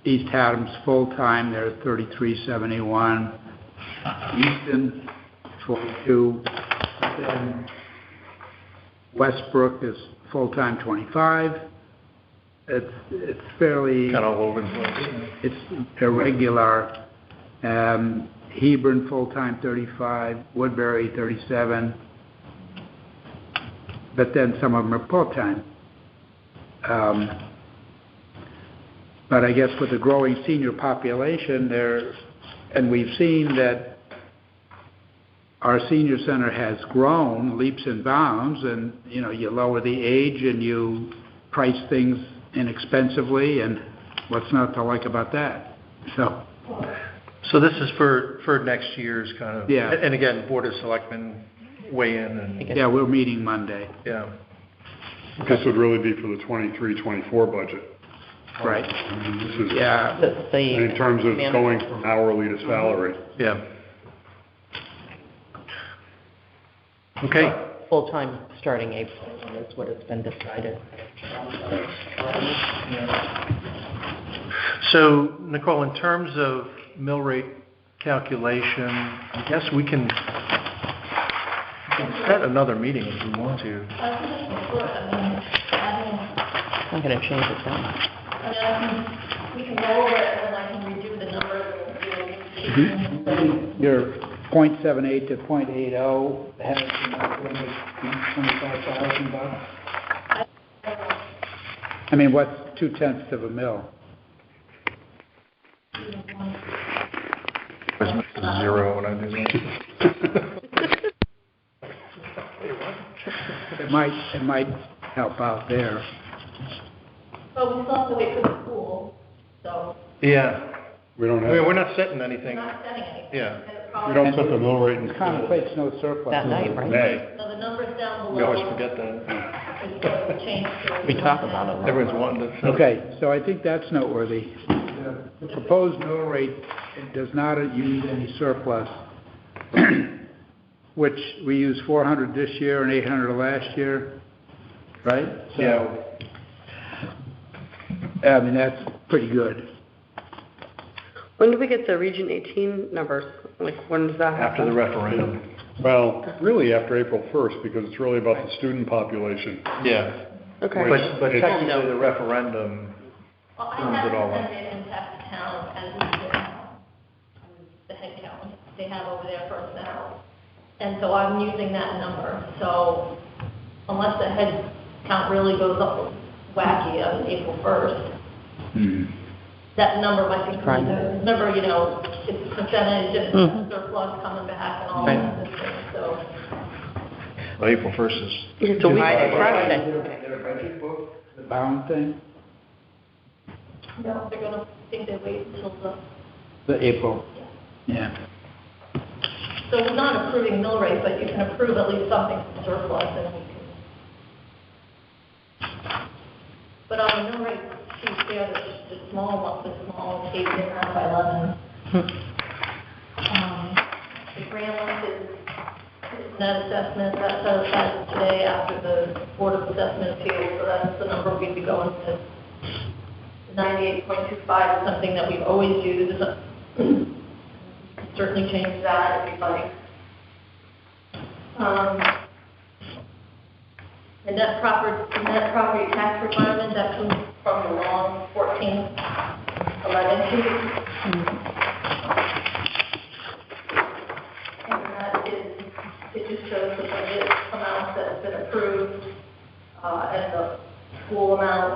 [SPEAKER 6] East Hatham's full-time, they're $33.71. Easton, $42. Then Westbrook is full-time, $25. It's fairly,
[SPEAKER 5] Kind of all over the place.
[SPEAKER 6] it's irregular. Hebron, full-time, $35. Woodbury, $37. But then some of them are part-time. But I guess with the growing senior population there, and we've seen that our senior center has grown leaps and bounds, and, you lower the age and you price things inexpensively, and what's not to like about that?
[SPEAKER 5] So this is for next year's kind of.
[SPEAKER 6] Yeah.
[SPEAKER 5] And again, Board of Selectmen weigh in and,
[SPEAKER 6] Yeah, we're meeting Monday.
[SPEAKER 5] yeah.
[SPEAKER 4] This would really be for the 23-24 budget.
[SPEAKER 6] Right.
[SPEAKER 4] I mean, this is,
[SPEAKER 6] Yeah,
[SPEAKER 4] in terms of going from hourly to salary.
[SPEAKER 5] Yeah. Okay.
[SPEAKER 1] Full-time starting April is what it's been decided.
[SPEAKER 5] So, Nicole, in terms of mill rate calculation, I guess we can set another meeting if we want to.
[SPEAKER 1] I'm going to change it down.
[SPEAKER 7] We can go over it and then I can redo the numbers.
[SPEAKER 6] your .78 to .80 has enough limit, $25,000. I mean, what's 0.2 of a mil?
[SPEAKER 5] It's 0 when I do that.
[SPEAKER 6] It might help out there.
[SPEAKER 7] But we still have to wait for the pool, so
[SPEAKER 5] Yeah,
[SPEAKER 4] We don't
[SPEAKER 5] we're
[SPEAKER 4] have,
[SPEAKER 5] not setting
[SPEAKER 7] we're
[SPEAKER 5] anything.
[SPEAKER 7] not setting anything.
[SPEAKER 5] Yeah.
[SPEAKER 7] And it's
[SPEAKER 4] we
[SPEAKER 7] probably-
[SPEAKER 4] don't set the mill rate
[SPEAKER 6] It
[SPEAKER 4] until
[SPEAKER 6] contemplates no surplus.
[SPEAKER 1] That night, right?
[SPEAKER 4] May.
[SPEAKER 7] So the numbers down
[SPEAKER 5] We
[SPEAKER 7] below
[SPEAKER 5] always forget that.
[SPEAKER 7] is what we changed to.
[SPEAKER 1] We talk about it.
[SPEAKER 5] Everyone's wanting to.
[SPEAKER 6] Okay, so I think that's noteworthy. The proposed mill rate does not use any surplus, which we used 400 this year and 800 last year, right?
[SPEAKER 5] Yeah.
[SPEAKER 6] I mean, that's pretty good.
[SPEAKER 3] When do we get the Region 18 numbers? Like, when does that happen?
[SPEAKER 5] After the referendum.
[SPEAKER 4] Well, really after April 1st, because it's really about the student population.
[SPEAKER 5] Yeah.
[SPEAKER 3] Okay.
[SPEAKER 5] But
[SPEAKER 4] It's-
[SPEAKER 5] technically, the referendum,
[SPEAKER 7] Well, I
[SPEAKER 5] Sums
[SPEAKER 7] have
[SPEAKER 5] it all up.
[SPEAKER 7] presented in tax town as the head count they have over there for us now. And so I'm using that number. So unless the head count really goes up wacky on April 1st, that number might be pretty good. Remember, it's a percentage and
[SPEAKER 1] Mhm.
[SPEAKER 7] surplus coming back and all
[SPEAKER 1] Right.
[SPEAKER 7] that, so.
[SPEAKER 5] well, April 1st is,
[SPEAKER 3] It's a week
[SPEAKER 1] Friday.
[SPEAKER 3] Friday.
[SPEAKER 6] Their budget book, the bound thing?
[SPEAKER 7] No, they're gonna, think they wait until
[SPEAKER 6] The April. Yeah.
[SPEAKER 7] so we're not approving mill rate, but you can approve at least something from surplus and we can. But on the mill rate sheet there, the small one, the small 8.5 by 11. The grand list is net assessment, that's set aside today after the Board of Assessment appeals, so that's the number we'd be going with. 98.25 is something that we've always used. Certainly change that if you'd like. The net property tax requirement, that comes from the long 1411 sheet. And that is, it just shows the budget amount that's been approved, and the school amount.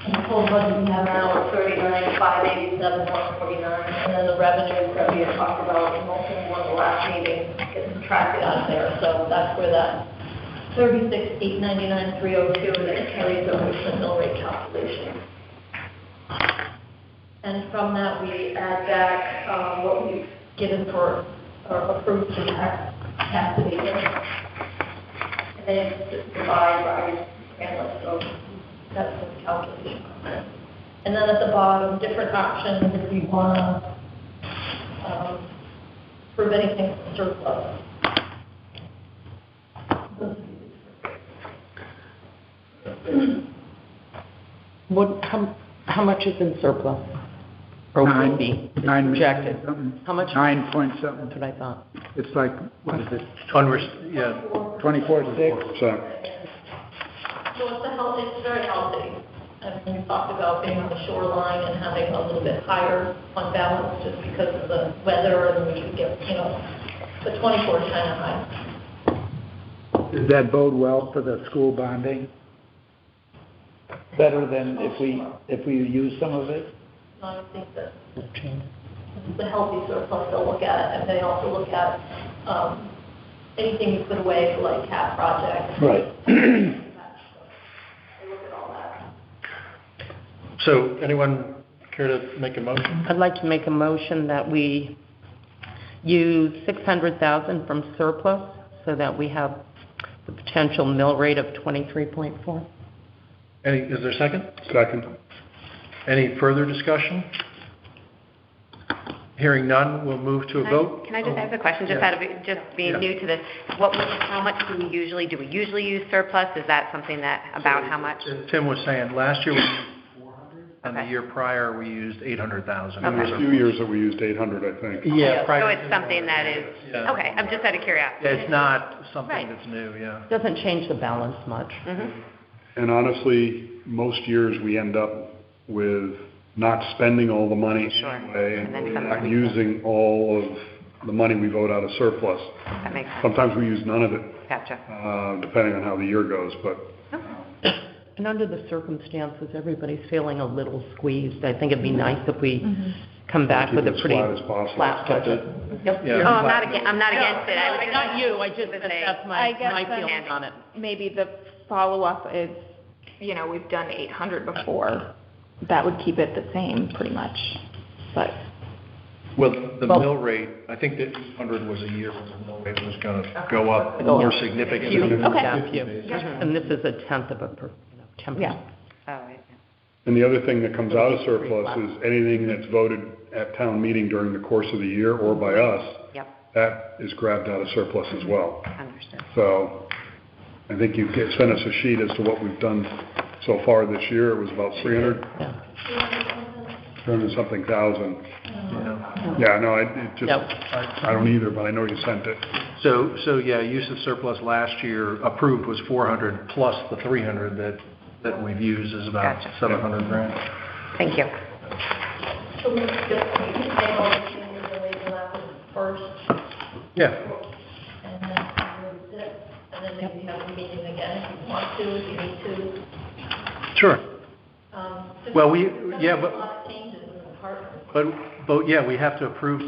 [SPEAKER 7] And the full budget we have now is 39,587, 149, and then the revenue that we had talked about in one of the last meetings gets subtracted out of there, so that's where that 36,899, 302, and then it carries over to the mill rate calculation. And from that, we add back what we've given for, or approved for tax abatement. And then just divide by analyst, so that's the calculation. And then at the bottom, different options if we want to prove anything from surplus.
[SPEAKER 1] How much is in surplus? Or would be projected? How much?
[SPEAKER 6] 9 point something.
[SPEAKER 1] That's what I thought.
[SPEAKER 6] It's like, what is it,
[SPEAKER 5] yeah,
[SPEAKER 6] 24.6?
[SPEAKER 4] So,
[SPEAKER 7] So it's very healthy. I mean, we talked about being on the shoreline and having a little bit higher fund balance just because of the weather and we could get, the 24 is kind of high.
[SPEAKER 6] Does that bode well for the school bonding? Better than if we use some of it?
[SPEAKER 7] I think that
[SPEAKER 1] No change.
[SPEAKER 7] it's a healthy surplus they'll look at, and they also look at anything you put away for like cap projects.
[SPEAKER 6] Right.
[SPEAKER 7] They look at all that.
[SPEAKER 5] so anyone care to make a motion?
[SPEAKER 1] I'd like to make a motion that we use $600,000 from surplus so that we have the potential mill rate of 23.4.
[SPEAKER 5] Is there a second?
[SPEAKER 4] second.
[SPEAKER 5] Any further discussion? Hearing none, we'll move to a vote.
[SPEAKER 9] Can I just ask a question, just
[SPEAKER 5] Yeah.
[SPEAKER 9] out of, just being
[SPEAKER 5] Yeah.
[SPEAKER 9] new to this? How much do we usually use surplus? Is that something that, about how much?
[SPEAKER 5] As Tim was saying, last year we used 400, and the
[SPEAKER 9] Okay.
[SPEAKER 5] year prior we used 800,000.
[SPEAKER 4] And there's a few years that we used 800, I think.
[SPEAKER 5] Yeah.
[SPEAKER 9] So it's something that is,
[SPEAKER 5] Yeah.
[SPEAKER 9] okay, I'm just out of curiosity.
[SPEAKER 5] Yeah, it's not something
[SPEAKER 9] Right.
[SPEAKER 5] that's new, yeah.
[SPEAKER 1] Doesn't change the balance much.
[SPEAKER 9] Mhm.
[SPEAKER 4] And honestly, most years we end up with not spending all the money
[SPEAKER 9] Sure.
[SPEAKER 4] anyway,
[SPEAKER 9] And then
[SPEAKER 4] and
[SPEAKER 9] some
[SPEAKER 4] not
[SPEAKER 9] we-
[SPEAKER 4] using all of the money we vote out of surplus.
[SPEAKER 9] That makes sense.
[SPEAKER 4] Sometimes we use none of it,
[SPEAKER 9] Gotcha.
[SPEAKER 4] depending on how the year goes, but
[SPEAKER 1] And under the circumstances, everybody's feeling a little squeezed. I think it'd be nice if we come back with a
[SPEAKER 4] keep it
[SPEAKER 1] pretty
[SPEAKER 4] as flat as possible.
[SPEAKER 1] flat budget. Yep.
[SPEAKER 5] Yeah.
[SPEAKER 9] Oh, I'm not against it. I was just.
[SPEAKER 1] Not you, I just, that's
[SPEAKER 2] I guess
[SPEAKER 1] my
[SPEAKER 2] then-
[SPEAKER 1] feeling on it.
[SPEAKER 2] Maybe the follow-up is, you know, we've done 800 before. That would keep it the same, pretty much. But,
[SPEAKER 5] Well, the
[SPEAKER 1] Well-
[SPEAKER 5] mill rate, I think that 100 was a year when the mill rate was going to go up more significantly.
[SPEAKER 2] Okay.
[SPEAKER 1] Yeah, few. And this is a tenth of a, 10%.
[SPEAKER 2] yeah.
[SPEAKER 9] Oh, I see.
[SPEAKER 4] And the other thing that comes out of surplus is anything that's voted at town meeting during the course of the year or by us,
[SPEAKER 9] Yep,
[SPEAKER 4] that is grabbed out of surplus as well.
[SPEAKER 9] understood.
[SPEAKER 4] So I think you sent us a sheet as to what we've done so far this year. It was about 300 and something thousand.
[SPEAKER 5] Yeah.
[SPEAKER 4] Yeah, no, it just,
[SPEAKER 1] Yep.
[SPEAKER 4] I don't either, but I know you sent it.
[SPEAKER 5] So yeah, use of surplus last year approved was 400 plus the 300 that we've used is about
[SPEAKER 9] Gotcha.
[SPEAKER 5] 700 grand.
[SPEAKER 9] Thank you.
[SPEAKER 7] So we just, we can say all the changes and leave them out first,
[SPEAKER 5] Yeah.
[SPEAKER 7] and then move it, and then maybe have a meeting again if you want to, if you need to.
[SPEAKER 5] Sure.
[SPEAKER 7] Just
[SPEAKER 5] Well,
[SPEAKER 7] because
[SPEAKER 5] yeah,
[SPEAKER 7] there's
[SPEAKER 5] but-
[SPEAKER 7] a lot of changes in the department.
[SPEAKER 5] But yeah, we have to approve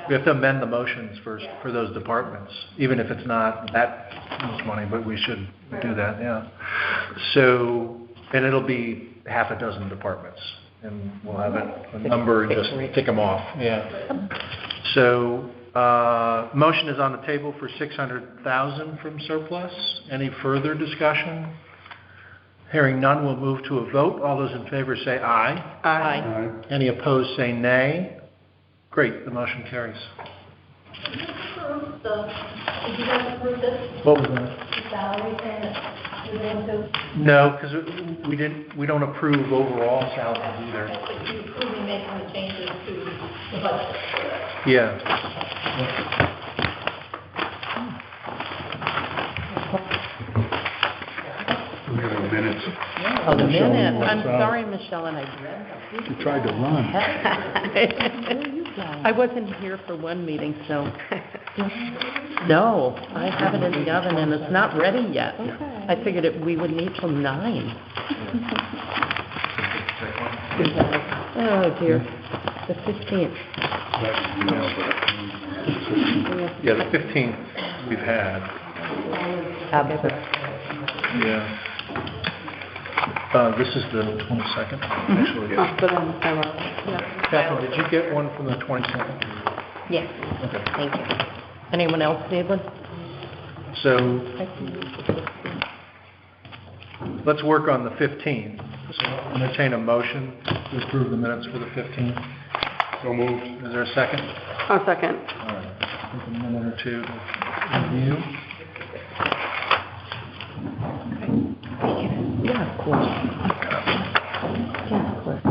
[SPEAKER 5] we have to amend the motions for those departments, even if it's not that much money, but we should do that, yeah. So, and it'll be half a dozen departments, and we'll have a number and just tick them off, yeah. So, motion is on the table for 600,000 from surplus. Any further discussion? Hearing none, we'll move to a vote. All those in favor say aye.
[SPEAKER 1] Aye.
[SPEAKER 5] Any opposed say nay. Great, the motion carries.
[SPEAKER 7] Did you guys approve this,
[SPEAKER 5] What was that?
[SPEAKER 7] the salary thing that you're going to?
[SPEAKER 5] No, because we don't approve overall salaries either.
[SPEAKER 7] But you approving making the changes to the budget.
[SPEAKER 5] Yeah.
[SPEAKER 4] We have minutes.
[SPEAKER 1] Oh, the
[SPEAKER 4] Michelle,
[SPEAKER 1] minute.
[SPEAKER 4] what's
[SPEAKER 1] I'm
[SPEAKER 4] up?
[SPEAKER 1] sorry, Michelle, and I read
[SPEAKER 4] You tried to run.
[SPEAKER 1] I wasn't here for one meeting, so. No, I have it in the oven and it's not ready yet. I figured we would need till 9. Oh dear, the 15th.
[SPEAKER 5] Yeah, the 15th we've had. Yeah. This is the 22nd, actually. Catherine, did you get one from the 22nd?
[SPEAKER 9] Yes, thank you.
[SPEAKER 1] Anyone else need one?
[SPEAKER 5] So, let's work on the 15th. So entertain a motion to approve the minutes for the 15th.
[SPEAKER 4] So moved.
[SPEAKER 5] Is there a second?
[SPEAKER 3] I'll second.
[SPEAKER 5] All right. Take a minute or two to review.
[SPEAKER 1] Yeah, of course. Yeah, of course.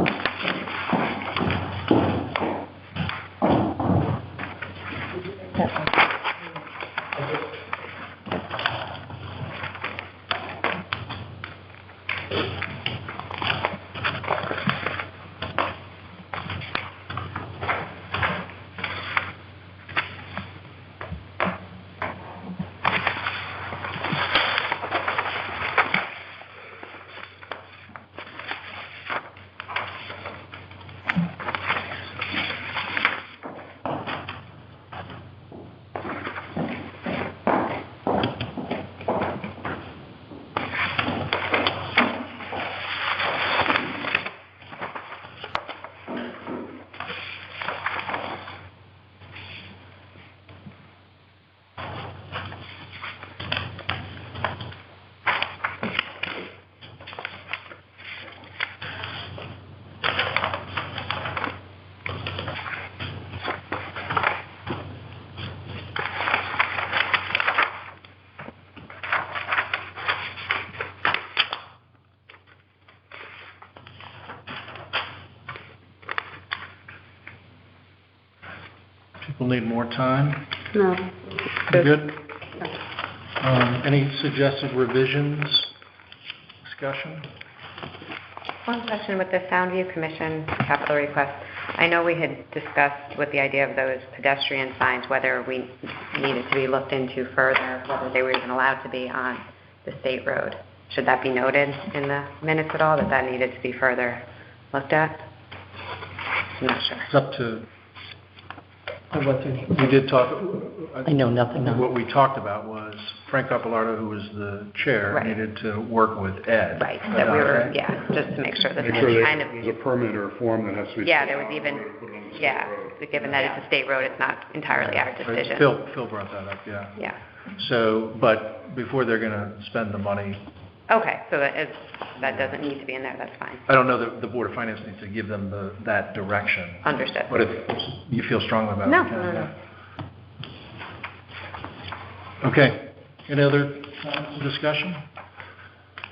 [SPEAKER 5] People need more time?
[SPEAKER 3] No.
[SPEAKER 5] You good? Any suggested revisions, discussion?
[SPEAKER 9] One question with the Soundview Commission capital request. I know we had discussed with the idea of those pedestrian signs, whether we needed to be looked into further, whether they were even allowed to be on the state road. Should that be noted in the minutes at all, that that needed to be further looked at? I'm not sure.
[SPEAKER 5] It's up to, we did talk.
[SPEAKER 1] I know nothing on it.
[SPEAKER 5] What we talked about was Frank Capilardo, who was the chair,
[SPEAKER 9] Right.
[SPEAKER 5] needed to work with Ed.
[SPEAKER 9] Right, that we were, yeah, just to make sure that
[SPEAKER 4] Make
[SPEAKER 9] it's
[SPEAKER 4] sure
[SPEAKER 9] kind
[SPEAKER 4] there's
[SPEAKER 9] of,
[SPEAKER 4] a permit or a form that has to be.
[SPEAKER 9] yeah, there was even, yeah, given that it's a state road, it's not entirely our
[SPEAKER 5] Right.
[SPEAKER 9] decision.
[SPEAKER 5] Phil brought that up, yeah.
[SPEAKER 9] Yeah.
[SPEAKER 5] So, but before they're going to spend the money,
[SPEAKER 9] Okay, so that doesn't need to be in there, that's fine.
[SPEAKER 5] I don't know that the Board of Finance needs to give them that direction.
[SPEAKER 9] Understood.
[SPEAKER 5] But if you feel strongly about it.
[SPEAKER 9] No,
[SPEAKER 5] you can,
[SPEAKER 9] no, no.
[SPEAKER 5] yeah. Okay. Any other discussion?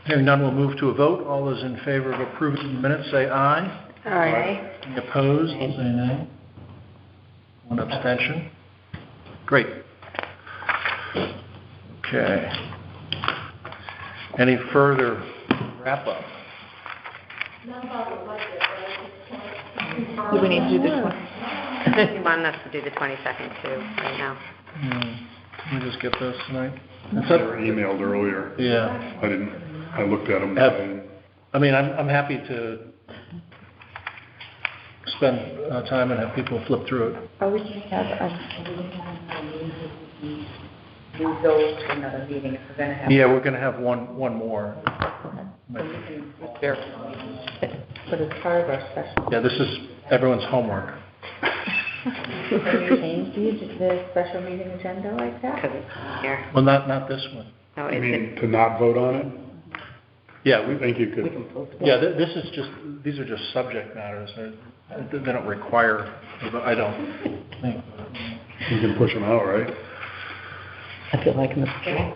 [SPEAKER 5] Hearing none, we'll move to a vote. All those in favor of approving the minutes, say aye.
[SPEAKER 3] Aye.
[SPEAKER 5] Any opposed, say nay. One abstention. Great. Okay. Any further wrap-up?
[SPEAKER 7] Not about the budget, but I just want
[SPEAKER 2] Do we need to do this one?
[SPEAKER 9] You want us to do the 22nd too, right now?
[SPEAKER 5] Let me just get those tonight.
[SPEAKER 4] They were emailed earlier.
[SPEAKER 5] Yeah.
[SPEAKER 4] I looked at them. but I didn't-
[SPEAKER 5] I mean, I'm happy to spend time and have people flip through it.
[SPEAKER 10] Are we going to have, move those to another meeting if we're going to have?
[SPEAKER 5] Yeah, we're going to have one more.
[SPEAKER 10] But as part of our special,
[SPEAKER 5] Yeah, this is everyone's homework.
[SPEAKER 10] can we change the special meeting agenda like that?
[SPEAKER 9] Because it's here.
[SPEAKER 5] Well, not this one.
[SPEAKER 9] No,
[SPEAKER 4] You
[SPEAKER 9] it's,
[SPEAKER 4] mean to not vote on it?
[SPEAKER 5] Yeah,
[SPEAKER 4] I think you could.
[SPEAKER 5] yeah, these are just subject matters. They don't require, I don't think.
[SPEAKER 4] You can push them out, right?
[SPEAKER 1] I feel like Mr.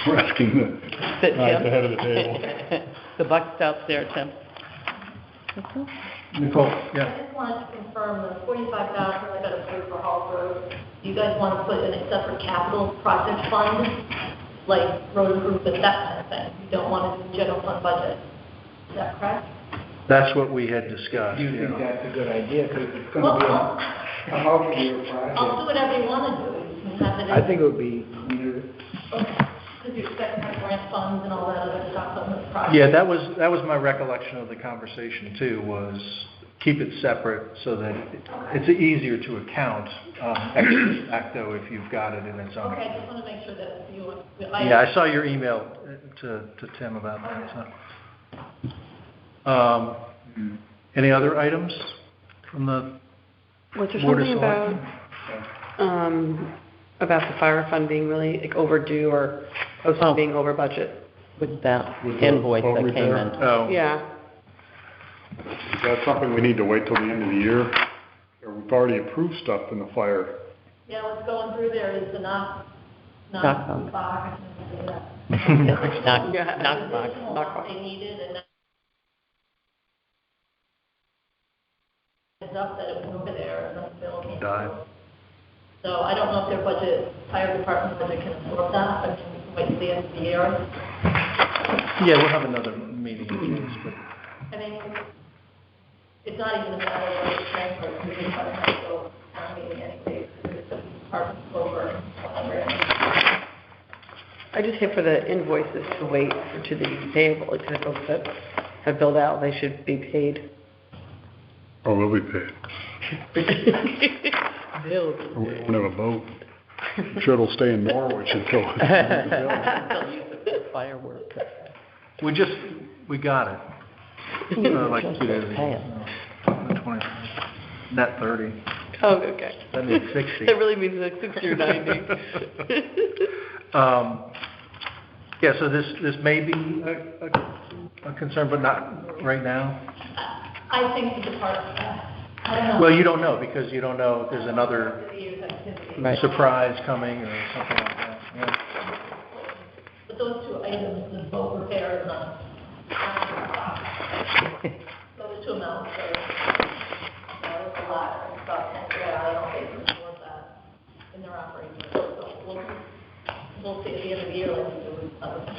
[SPEAKER 4] We're asking the
[SPEAKER 1] Sit,
[SPEAKER 4] guy at
[SPEAKER 1] Tim.
[SPEAKER 4] the head of the table.
[SPEAKER 1] The buck stops there, Tim.
[SPEAKER 5] Nicole,
[SPEAKER 7] I
[SPEAKER 5] yeah.
[SPEAKER 7] just wanted to confirm the 45,000 I got approved for Hall Road. Do you guys want to put in a separate capital project fund, like road improvement, that kind of thing? You don't want it in the general fund budget. Is that correct?
[SPEAKER 5] That's what we had discussed.
[SPEAKER 6] Do you think that's a good idea? Because it's going
[SPEAKER 7] Well,
[SPEAKER 6] to be a multi-year
[SPEAKER 7] I'll do
[SPEAKER 6] project.
[SPEAKER 7] whatever you want to do. You can have it in.
[SPEAKER 6] I think it would be cleaner.
[SPEAKER 7] Okay, because you expect to have grant funds and all that other stuff on this project.
[SPEAKER 5] Yeah, that was my recollection of the conversation too, was keep it separate so that it's easier to account ex facto if you've got it in its own.
[SPEAKER 7] Okay, I just want to make sure that you.
[SPEAKER 5] Yeah, I saw your email to Tim about that. So. Any other items from the
[SPEAKER 3] Was there
[SPEAKER 5] Board of
[SPEAKER 3] something about the fire fund being really like overdue or close to being over budget?
[SPEAKER 1] With that
[SPEAKER 4] With the
[SPEAKER 1] invoice
[SPEAKER 4] vote
[SPEAKER 1] that came
[SPEAKER 4] repair?
[SPEAKER 1] in.
[SPEAKER 5] Oh,
[SPEAKER 3] Yeah.
[SPEAKER 4] Is that something we need to wait till the end of the year? Or we've already approved stuff in the fire?
[SPEAKER 7] Yeah, what's going through there is the knock
[SPEAKER 1] Knock
[SPEAKER 7] box.
[SPEAKER 1] Knock,
[SPEAKER 3] Yeah.
[SPEAKER 1] knock box.
[SPEAKER 7] They needed, and it's up that it was over there, and then Bill came.
[SPEAKER 5] died.
[SPEAKER 7] So I don't know if their budget, fire department budget can absorb that, but we can wait till the end of the year.
[SPEAKER 5] Yeah, we'll have another meeting in case, but
[SPEAKER 7] I mean, it's not even a matter of budget transfer, it's really kind of have to go town meeting anyway, because the department's over.
[SPEAKER 3] I just hate for the invoices to wait to the payable, like the folks that have billed out, they should be paid.
[SPEAKER 4] Oh, we'll be paid.
[SPEAKER 3] Billed.
[SPEAKER 4] We won't have a boat. I'm sure it'll stay in Norwich until.
[SPEAKER 1] Fireworks.
[SPEAKER 5] we got it. Like 2 days
[SPEAKER 1] Pay
[SPEAKER 5] ago.
[SPEAKER 1] it.
[SPEAKER 5] The 20, net 30.
[SPEAKER 3] Oh, okay.
[SPEAKER 5] That means 60.
[SPEAKER 3] That really means like 60 or 90.
[SPEAKER 5] Yeah, so this may be a concern, but not right now?
[SPEAKER 7] I think the department, I don't know.
[SPEAKER 5] Well, you don't know, because you don't know if there's another
[SPEAKER 7] The year's activity.
[SPEAKER 1] Right.
[SPEAKER 5] surprise coming or something like that. Yeah.
[SPEAKER 7] But those two items, the boat repair and those two amounts are, that's a lot, it's about 10 grand, I don't think they can afford that in their operating budget. So we'll see at the end of the year, like we do with other things.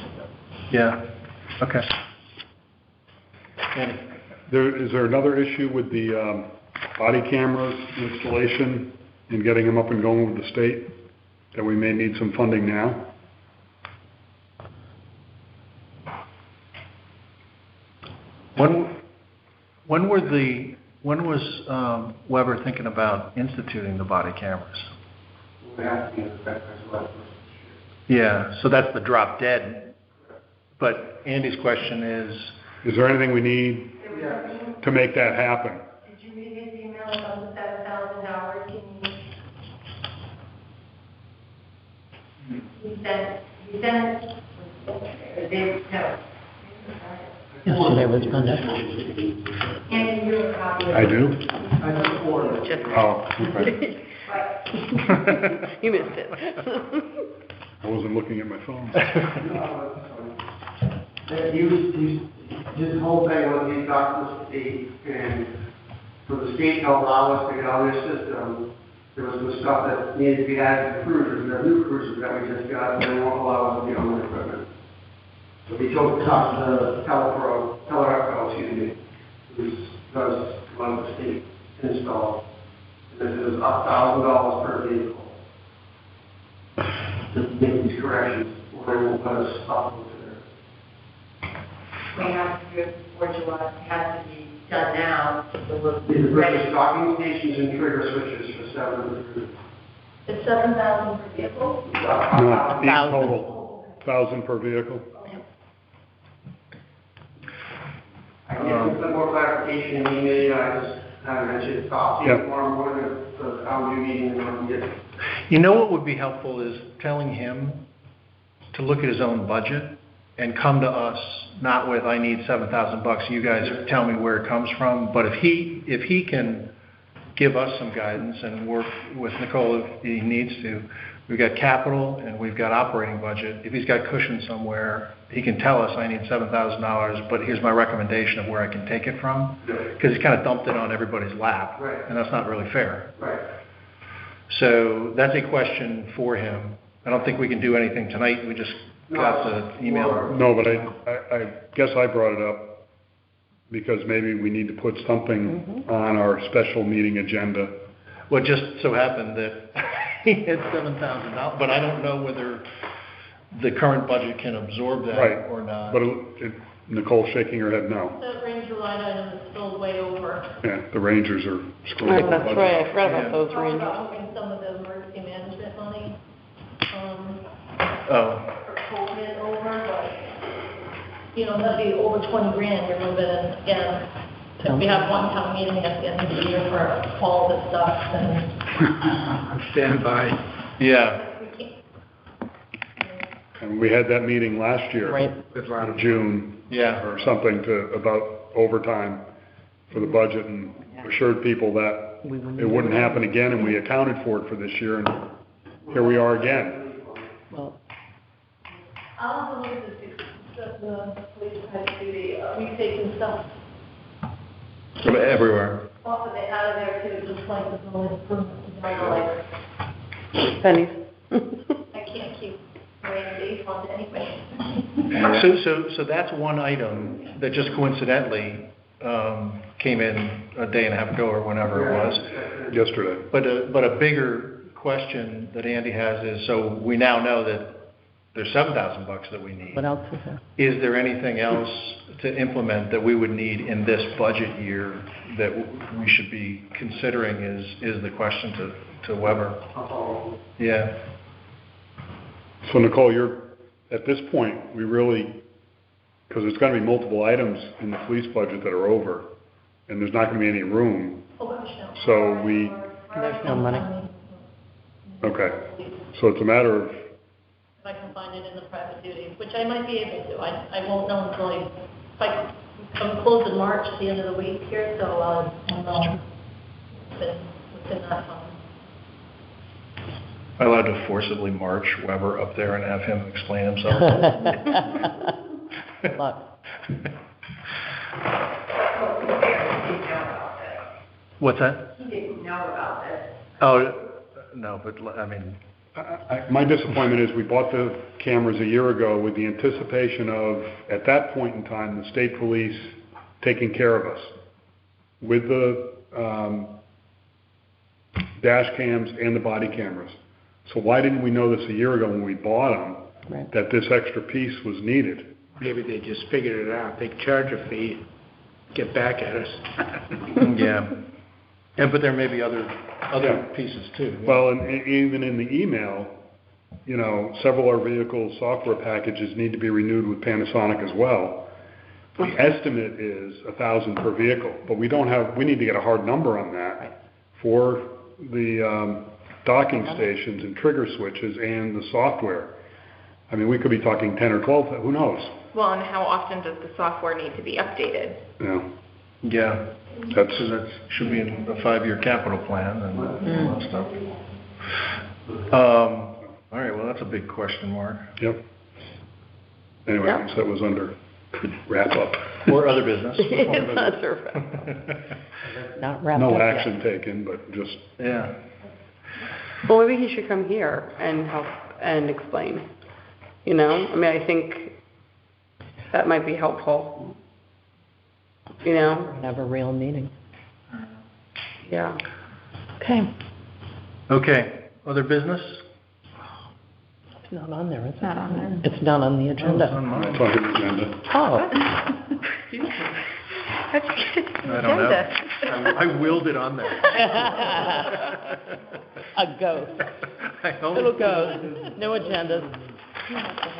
[SPEAKER 5] Yeah, okay. Andy?
[SPEAKER 4] Is there another issue with the body cameras installation and getting them up and going with the state, that we may need some funding now.
[SPEAKER 5] When was Weber thinking about instituting the body cameras?
[SPEAKER 8] We have to be in effect by July 1st.
[SPEAKER 5] Yeah, so that's the drop dead. But Andy's question
[SPEAKER 4] Is there anything we need to make that happen?
[SPEAKER 7] Did you read his email about the 7,000 hours? He sent,
[SPEAKER 1] Yesterday was Monday.
[SPEAKER 7] and you a copy of
[SPEAKER 4] I do?
[SPEAKER 8] I just forwarded it.
[SPEAKER 4] Oh, okay.
[SPEAKER 3] You missed it.
[SPEAKER 4] I wasn't looking at my phone.
[SPEAKER 8] His whole thing was he talked to the state, and for the state to allow us to get on their system, there was some stuff that needed to be added to cruisers, the new cruisers that we just got, and they won't allow us to get on their equipment. So he told talk to the Telerepco, who does run the state install, and this is $1,000 per vehicle to make these corrections, or they won't let us stop them there.
[SPEAKER 7] We have to do it before July, it has to be done now, so we'll
[SPEAKER 8] These
[SPEAKER 7] be
[SPEAKER 8] are
[SPEAKER 7] ready.
[SPEAKER 8] docking stations and trigger switches for 7.
[SPEAKER 7] It's 7,000 per vehicle?
[SPEAKER 4] No, each total, 1,000 per vehicle.
[SPEAKER 8] I can get some more clarification in the email, I just haven't mentioned cost
[SPEAKER 4] Yeah.
[SPEAKER 8] tomorrow morning, so I'll be meeting and I'll get.
[SPEAKER 5] You know what would be helpful is telling him to look at his own budget and come to us, not with, I need $7,000, you guys tell me where it comes from, but if he can give us some guidance and work with Nicole if he needs to, we've got capital and we've got operating budget. If he's got cushion somewhere, he can tell us, I need $7,000, but here's my recommendation of where I can take it from. Because he's kind of dumped it on everybody's lap,
[SPEAKER 8] Right.
[SPEAKER 5] and that's not really fair.
[SPEAKER 8] Right.
[SPEAKER 5] So that's a question for him. I don't think we can do anything tonight, we just got the email.
[SPEAKER 4] No, but I guess I brought it up because maybe we need to put something on our special meeting agenda.
[SPEAKER 5] Well, it just so happened that he had $7,000, but I don't know whether the current budget can absorb that
[SPEAKER 4] Right.
[SPEAKER 5] or not.
[SPEAKER 4] But Nicole's shaking her head no.
[SPEAKER 7] That Ranger line item is still way over.
[SPEAKER 4] Yeah, the Rangers are screwing up the
[SPEAKER 3] That's
[SPEAKER 4] budget.
[SPEAKER 3] right, I forgot about
[SPEAKER 5] Yeah.
[SPEAKER 3] those
[SPEAKER 7] Talked
[SPEAKER 3] rangers.
[SPEAKER 7] about moving some of the emergency management money,
[SPEAKER 5] Oh,
[SPEAKER 7] for COVID over, but, you know, that'd be over 20 grand you're moving, and again, if we have one town meeting at the end of the year for all this stuff, then
[SPEAKER 6] Stand by.
[SPEAKER 5] yeah.
[SPEAKER 7] we can't.
[SPEAKER 4] And we had that meeting last year.
[SPEAKER 1] Right.
[SPEAKER 4] In June.
[SPEAKER 5] Yeah.
[SPEAKER 4] Or something about overtime for the budget and assured people that it wouldn't happen again, and we accounted for it for this year, and here we are again.
[SPEAKER 3] Well,
[SPEAKER 7] I'll have a look at the police had duty, we've taken stuff
[SPEAKER 5] From everywhere.
[SPEAKER 7] off of it, out of there too, just like the building improvements, you know, like,
[SPEAKER 3] pennies.
[SPEAKER 7] I can't keep weighing these ones anyway.
[SPEAKER 5] So that's one item that just coincidentally came in a day and a half ago or whenever it was.
[SPEAKER 4] Yesterday.
[SPEAKER 5] But a bigger question that Andy has is, so we now know that there's $7,000 that we need.
[SPEAKER 1] What else is there?
[SPEAKER 5] Is there anything else to implement that we would need in this budget year that we should be considering is the question to Weber? Yeah.
[SPEAKER 4] So Nicole, at this point, we really, because there's going to be multiple items in the police budget that are over, and there's not going to be any room.
[SPEAKER 7] Oh, gosh, no.
[SPEAKER 4] So
[SPEAKER 1] There's no money.
[SPEAKER 4] Okay, so it's a matter of,
[SPEAKER 7] If I can find it in the private duty, which I might be able to. I won't know until I'm closed in March at the end of the week here, so I'll know within that time.
[SPEAKER 5] Am I allowed to forcibly march Weber up there and have him explain himself?
[SPEAKER 1] Good luck.
[SPEAKER 5] What's that?
[SPEAKER 7] He didn't know about this.
[SPEAKER 5] Oh, no, but I mean,
[SPEAKER 4] my disappointment is we bought the cameras a year ago with the anticipation of, at that point in time, the state police taking care of us. With the dash cams and the body cameras. So why didn't we know this a year ago when we bought them,
[SPEAKER 1] Right.
[SPEAKER 4] that this extra piece was needed?
[SPEAKER 6] Maybe they just figured it out. They charge a fee, get back at us.
[SPEAKER 5] Yeah. Yeah, but there may be other pieces too.
[SPEAKER 4] Well, and even in the email, you know, several of our vehicle software packages need to be renewed with Panasonic as well. The estimate is $1,000 per vehicle, but we need to get a hard number on that for the docking stations and trigger switches and the software. I mean, we could be talking 10 or 12, who knows?
[SPEAKER 2] Well, and how often does the software need to be updated?
[SPEAKER 4] Yeah.
[SPEAKER 5] Yeah.
[SPEAKER 4] That's,
[SPEAKER 5] So that should be in a 5-year capital plan and all that stuff. All right, well, that's a big question mark.
[SPEAKER 4] yep. Anyway, I guess that was under wrap up.
[SPEAKER 5] Or other business.
[SPEAKER 3] It's not sure.
[SPEAKER 1] Not wrapped up
[SPEAKER 4] No
[SPEAKER 1] yet.
[SPEAKER 4] action taken, but just,
[SPEAKER 5] Yeah.
[SPEAKER 3] Well, maybe he should come here and help and explain. You know, I mean, I think that might be helpful. You know,
[SPEAKER 1] Have a real meeting.
[SPEAKER 3] yeah.
[SPEAKER 1] Okay.
[SPEAKER 5] Okay, other business?
[SPEAKER 1] It's not on there, is it?
[SPEAKER 10] Not on there.
[SPEAKER 1] It's not on the
[SPEAKER 5] Oh, it's
[SPEAKER 1] agenda.
[SPEAKER 5] on mine.
[SPEAKER 4] it's on the agenda.
[SPEAKER 1] Oh,
[SPEAKER 10] How'd you get it to the
[SPEAKER 5] I don't know.
[SPEAKER 10] agenda?
[SPEAKER 5] I willed it on there.
[SPEAKER 1] a ghost.
[SPEAKER 5] I only-
[SPEAKER 1] Little ghost. No agendas.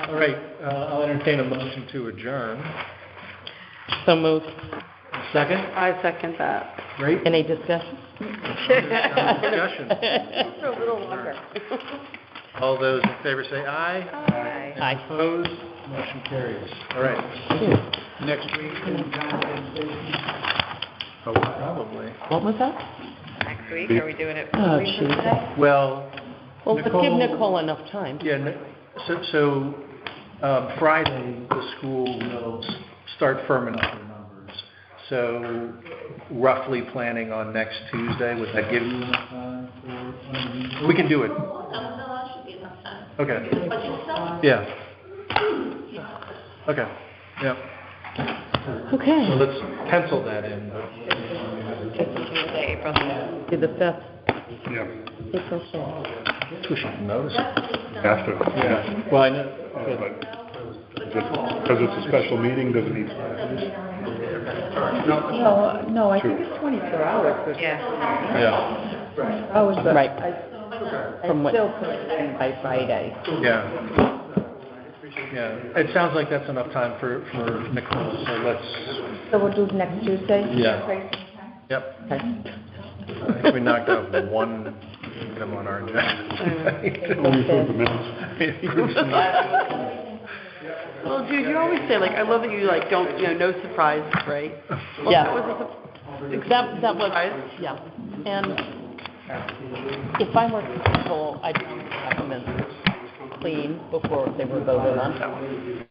[SPEAKER 5] All right, I'll entertain a motion to adjourn.
[SPEAKER 1] So moved.
[SPEAKER 5] Second?
[SPEAKER 3] I second that.
[SPEAKER 5] Great.
[SPEAKER 1] Any discussion?
[SPEAKER 5] Discussion.
[SPEAKER 3] For a little longer.
[SPEAKER 5] All those in favor say aye.
[SPEAKER 1] Aye.
[SPEAKER 5] Opposed? Motion carries. All right.
[SPEAKER 6] Next week,
[SPEAKER 5] Oh, probably.
[SPEAKER 1] What was that?
[SPEAKER 9] Next week, are we doing it
[SPEAKER 1] Oh,
[SPEAKER 9] week from
[SPEAKER 1] jeez.
[SPEAKER 9] today?
[SPEAKER 5] Well,
[SPEAKER 1] Well, but give Nicole enough time.
[SPEAKER 5] yeah, so Friday, the school will start firming up their numbers. So roughly planning on next Tuesday, would that give you enough time for, we can do it.
[SPEAKER 7] No, that should be enough time.
[SPEAKER 5] Okay,
[SPEAKER 7] Budget stuff?
[SPEAKER 5] yeah. Okay, yeah. So
[SPEAKER 1] Okay.
[SPEAKER 5] let's pencil that in.
[SPEAKER 9] Tuesday, April 6th.
[SPEAKER 1] Do the 5th.
[SPEAKER 4] Yeah,
[SPEAKER 1] April 5th.
[SPEAKER 5] I guess we should notice it.
[SPEAKER 4] have to, yeah.
[SPEAKER 5] Well, I know.
[SPEAKER 4] But because it's a special meeting, doesn't need.
[SPEAKER 10] No, I think it's 24 hours.
[SPEAKER 9] Yeah.
[SPEAKER 5] Yeah,
[SPEAKER 10] Hours, but
[SPEAKER 1] Right.
[SPEAKER 10] I
[SPEAKER 1] From what-
[SPEAKER 10] still put it in by Friday.
[SPEAKER 5] yeah. Yeah, it sounds like that's enough time for Nicole, so let's,
[SPEAKER 10] So we'll do next Tuesday?
[SPEAKER 5] Yeah.
[SPEAKER 10] Tracy?
[SPEAKER 5] yep.
[SPEAKER 1] Okay.
[SPEAKER 5] I think we knocked out one item on our agenda.
[SPEAKER 4] Only approve the minutes.
[SPEAKER 3] Well, dude, you always say, like, I love that you, like, don't, you know, no surprises, right? Well,
[SPEAKER 1] Yeah.
[SPEAKER 3] That was
[SPEAKER 1] That was, yeah. And if I were people, I'd recommend clean before they were voted on.